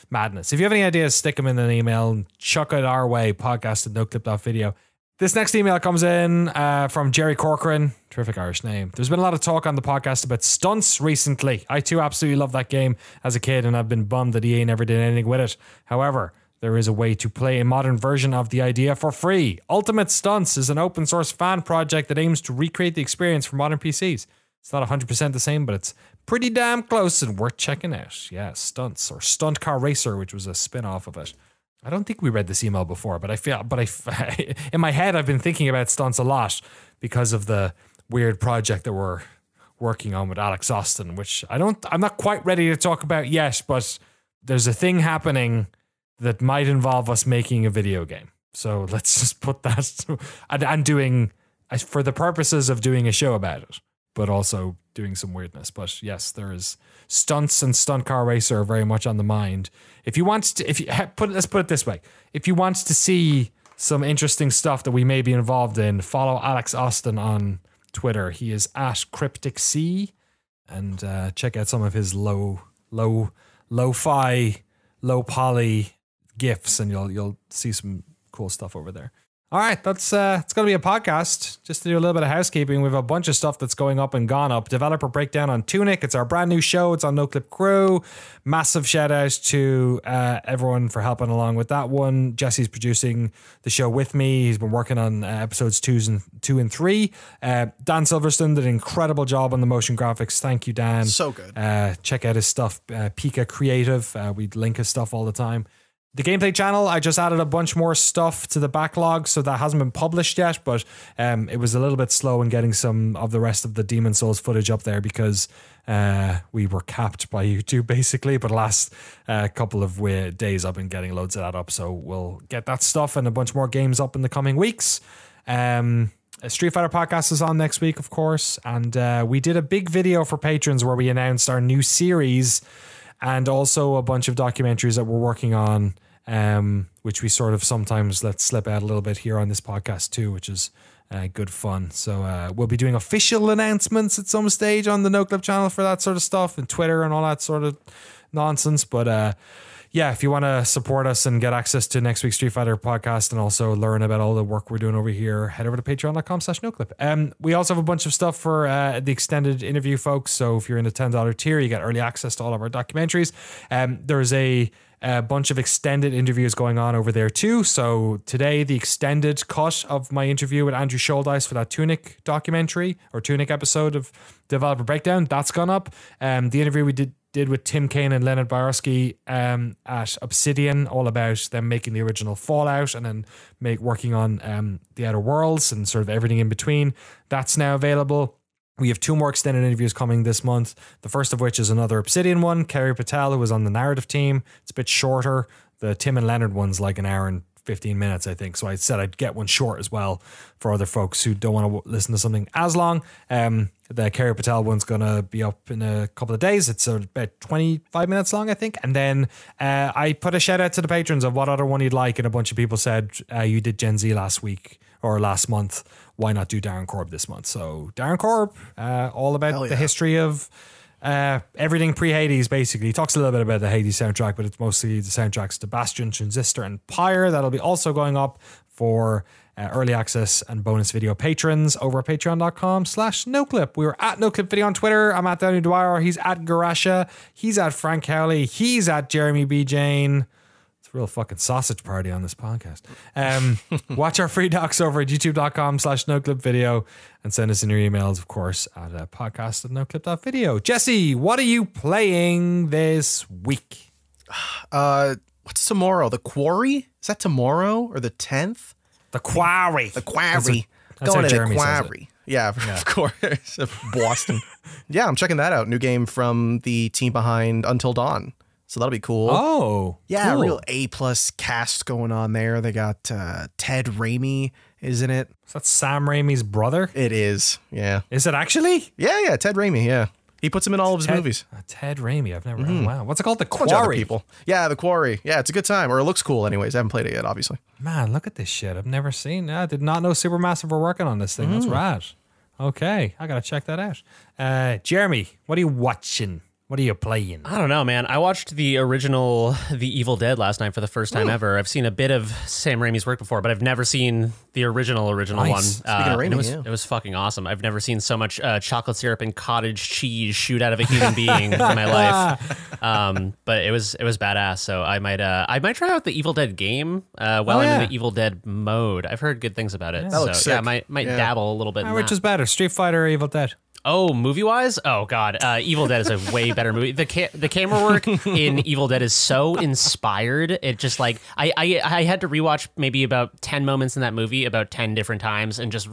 Madness. If you have any ideas, stick them in an email and chuck it our way. podcast@noclip.video. This next email comes in from Jerry Corcoran. Terrific Irish name. There's been a lot of talk on the podcast about stunts recently. I too absolutely loved that game as a kid, and I've been bummed that EA never did anything with it. However, there is a way to play a modern version of the idea for free. Ultimate Stunts is an open source fan project that aims to recreate the experience for modern PCs. It's not 100% the same, but it's pretty damn close and worth checking out. Yeah, Stunts, or Stunt Car Racer, which was a spin-off of it. I don't think we read this email before, but in my head, I've been thinking about Stunts a lot because of the weird project that we're working on with Alex Austin, which I'm not quite ready to talk about yet, but there's a thing happening that might involve us making a video game. So let's just put that and doing, for the purposes of doing a show about it, but also doing some weirdness. But yes, there is stunts and stunt car racer are very much on the mind. If you want to, let's put it this way. If you want to see some interesting stuff that we may be involved in, follow Alex Austin on Twitter. He is at Cryptic C, and check out some of his lo-fi, low poly GIFs, and you'll see some cool stuff over there. All right, that's it's going to be a podcast. Just to do a little bit of housekeeping, we have a bunch of stuff that's going up and gone up. Developer breakdown on Tunic. It's our brand new show. It's on Noclip Crew. Massive shout out to everyone for helping along with that one. Jesse's producing the show with me. He's been working on episodes 2 and 3. Dan Silverstone did an incredible job on the motion graphics. Thank you, Dan. So good. Check out his stuff. Pika Creative. We link his stuff all the time. The gameplay channel, I just added a bunch more stuff to the backlog, so that hasn't been published yet, but it was a little bit slow in getting some of the rest of the Demon Souls footage up there because we were capped by YouTube basically, but last couple of days I've been getting loads of that up, so we'll get that stuff and a bunch more games up in the coming weeks. A Street Fighter podcast is on next week, of course, and we did a big video for patrons where we announced our new series and also a bunch of documentaries that we're working on, which we sort of sometimes let slip out a little bit here on this podcast too, which is good fun. So we'll be doing official announcements at some stage on the Noclip channel for that sort of stuff, and Twitter and all that sort of nonsense. But yeah, if you want to support us and get access to next week's Street Fighter podcast and also learn about all the work we're doing over here, head over to patreon.com/noclip. We also have a bunch of stuff for the extended interview folks. So if you're in the $10 tier, you get early access to all of our documentaries. There's a bunch of extended interviews going on over there too. So today, the extended cut of my interview with Andrew Scholdice for that Tunic documentary or Tunic episode of Developer Breakdown, that's gone up. The interview we did with Tim Kaine and Leonard Boyarsky at Obsidian, all about them making the original Fallout and then working on the Outer Worlds and sort of everything in between. That's now available. We have 2 more extended interviews coming this month. The first of which is another Obsidian one. Kerry Patel, who was on the narrative team. It's a bit shorter. The Tim and Leonard one's like an hour and 15 minutes, I think. So I said I'd get one short as well for other folks who don't want to listen to something as long. The Kerry Patel one's going to be up in a couple of days. It's about 25 minutes long, I think. And then I put a shout out to the patrons of what other one you'd like. And a bunch of people said, you did Gen Z last week or last month. Why not do Darren Korb this month? So Darren Korb, all about the history of everything pre-Hades, basically. He talks a little bit about the Hades soundtrack, but it's mostly the soundtracks to Bastion, Transistor, and Pyre. That'll be also going up for early access and bonus video patrons over at patreon.com/noclip. We were at Noclip Video on Twitter. I'm at Danny Dwyer. He's at Garasha. He's at Frank Cowley. He's at Jeremy B. Jane. Real fucking sausage party on this podcast. Watch our free docs over at youtube.com/noclip video and send us in your emails, of course, at podcast@noclip.video. Jesse, what are you playing this week? What's tomorrow? The Quarry? Is that tomorrow or the 10th? The Quarry. The Quarry. That's Going to the Jeremy Quarry. Yeah, of course. Boston. Yeah, I'm checking that out. New game from the team behind Until Dawn. So that'll be cool. Oh, yeah, cool. Real A+ cast going on there. They got Ted Raimi is in it. Is that Sam Raimi's brother? It is. Yeah. Is it actually? Yeah. Ted Raimi. Yeah. He puts him in all of his movies. Ted Raimi. I've never. Oh, wow. What's it called? The Quarry. Bunch of other people. Yeah, The Quarry. Yeah, it's a good time, or it looks cool. Anyways, I haven't played it yet, obviously. Man, look at this shit. I've never seen. I did not know Supermassive were working on this thing. That's rad. Okay, I gotta check that out. Jeremy, what are you watching? What are you playing? I don't know, man. I watched the original The Evil Dead last night for the first time ever. I've seen a bit of Sam Raimi's work before, but I've never seen the original Nice. one. Speaking of Raimi, it was fucking awesome. I've never seen so much chocolate syrup and cottage cheese shoot out of a human being in my life. But it was badass. So I might try out the Evil Dead game while I'm in the Evil Dead mode. I've heard good things about it. That looks sick. I might dabble a little bit. Which is better, Street Fighter or Evil Dead? Oh, movie-wise? Oh, God. Evil Dead is a way better movie. The camera work in Evil Dead is so inspired. It just, like, I had to rewatch maybe about 10 moments in that movie about 10 different times and just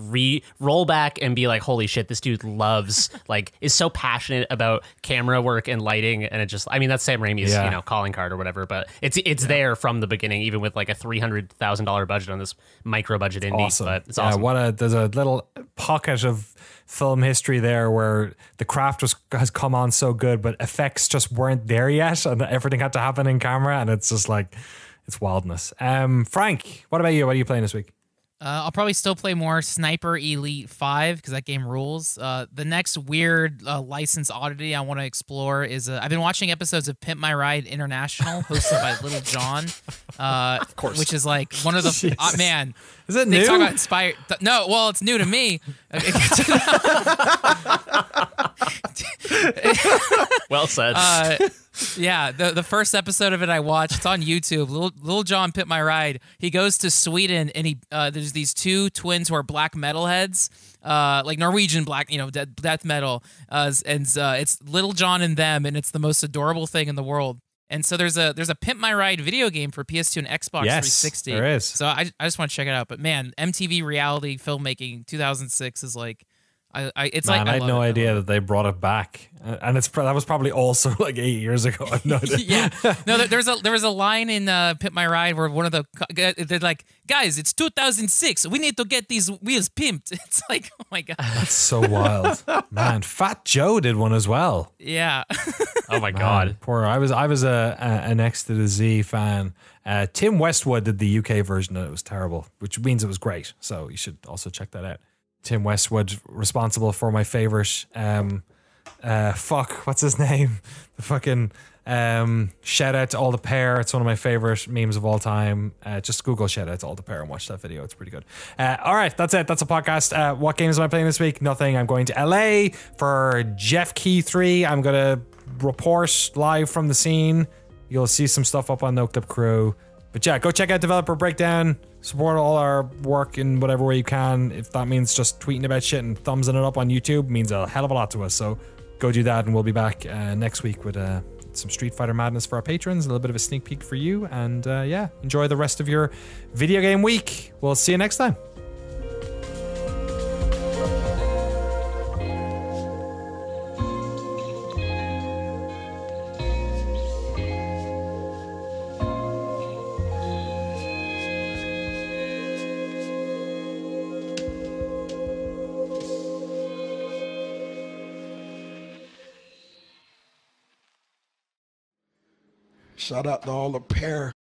roll back and be like, holy shit, this dude loves, like, is so passionate about camera work and lighting. And it just, I mean, that's Sam Raimi's, you know, calling card or whatever, but it's there from the beginning, even with like a $300,000 budget on this micro-budget indie. Awesome. But it's awesome. There's a little pocket of film history there where the craft has come on so good, but effects just weren't there yet, and everything had to happen in camera, and it's just like, it's wildness. Frank, what about you? What are you playing this week? I'll probably still play more Sniper Elite 5 because that game rules. The next weird license oddity I want to explore is I've been watching episodes of Pimp My Ride International, hosted by Little John. Of course. Which is like one of the man. Is it they new? Talk about inspired. No, well, it's new to me. Well said. Yeah, the first episode of it I watched. It's on YouTube. Little John Pimp My Ride. He goes to Sweden and he there's these two twins who are black metalheads, like Norwegian black, death metal. And it's Little John and them, and it's the most adorable thing in the world. And so there's a Pimp My Ride video game for PS2 and Xbox 360. There is. So I just want to check it out. But man, MTV reality filmmaking 2006 is like. I had no idea that they brought it back, and that was probably also like 8 years ago. I have no idea. Yeah, no, there was a line in Pimp My Ride where one of they're like, guys, it's 2006, we need to get these wheels pimped. It's like, oh my god, that's so wild, man. Fat Joe did one as well. Yeah. Oh my god, poor. I was an X to the Z fan. Tim Westwood did the UK version, and it was terrible, which means it was great. So you should also check that out. Tim Westwood, responsible for my favorite, what's his name? The fucking shout out to All the Pair. It's one of my favorite memes of all time. Just Google shout out to All the Pair and watch that video. It's pretty good. All right, that's it. That's a podcast. What games am I playing this week? Nothing. I'm going to LA for Jeff Keigh3. I'm going to report live from the scene. You'll see some stuff up on Noclip Crew. But yeah, go check out Developer Breakdown. Support all our work in whatever way you can. If that means just tweeting about shit and thumbsing it up on YouTube, means a hell of a lot to us. So go do that, and we'll be back next week with some Street Fighter madness for our patrons, a little bit of a sneak peek for you, and yeah, enjoy the rest of your video game week. We'll see you next time. Shout out to All the Pair.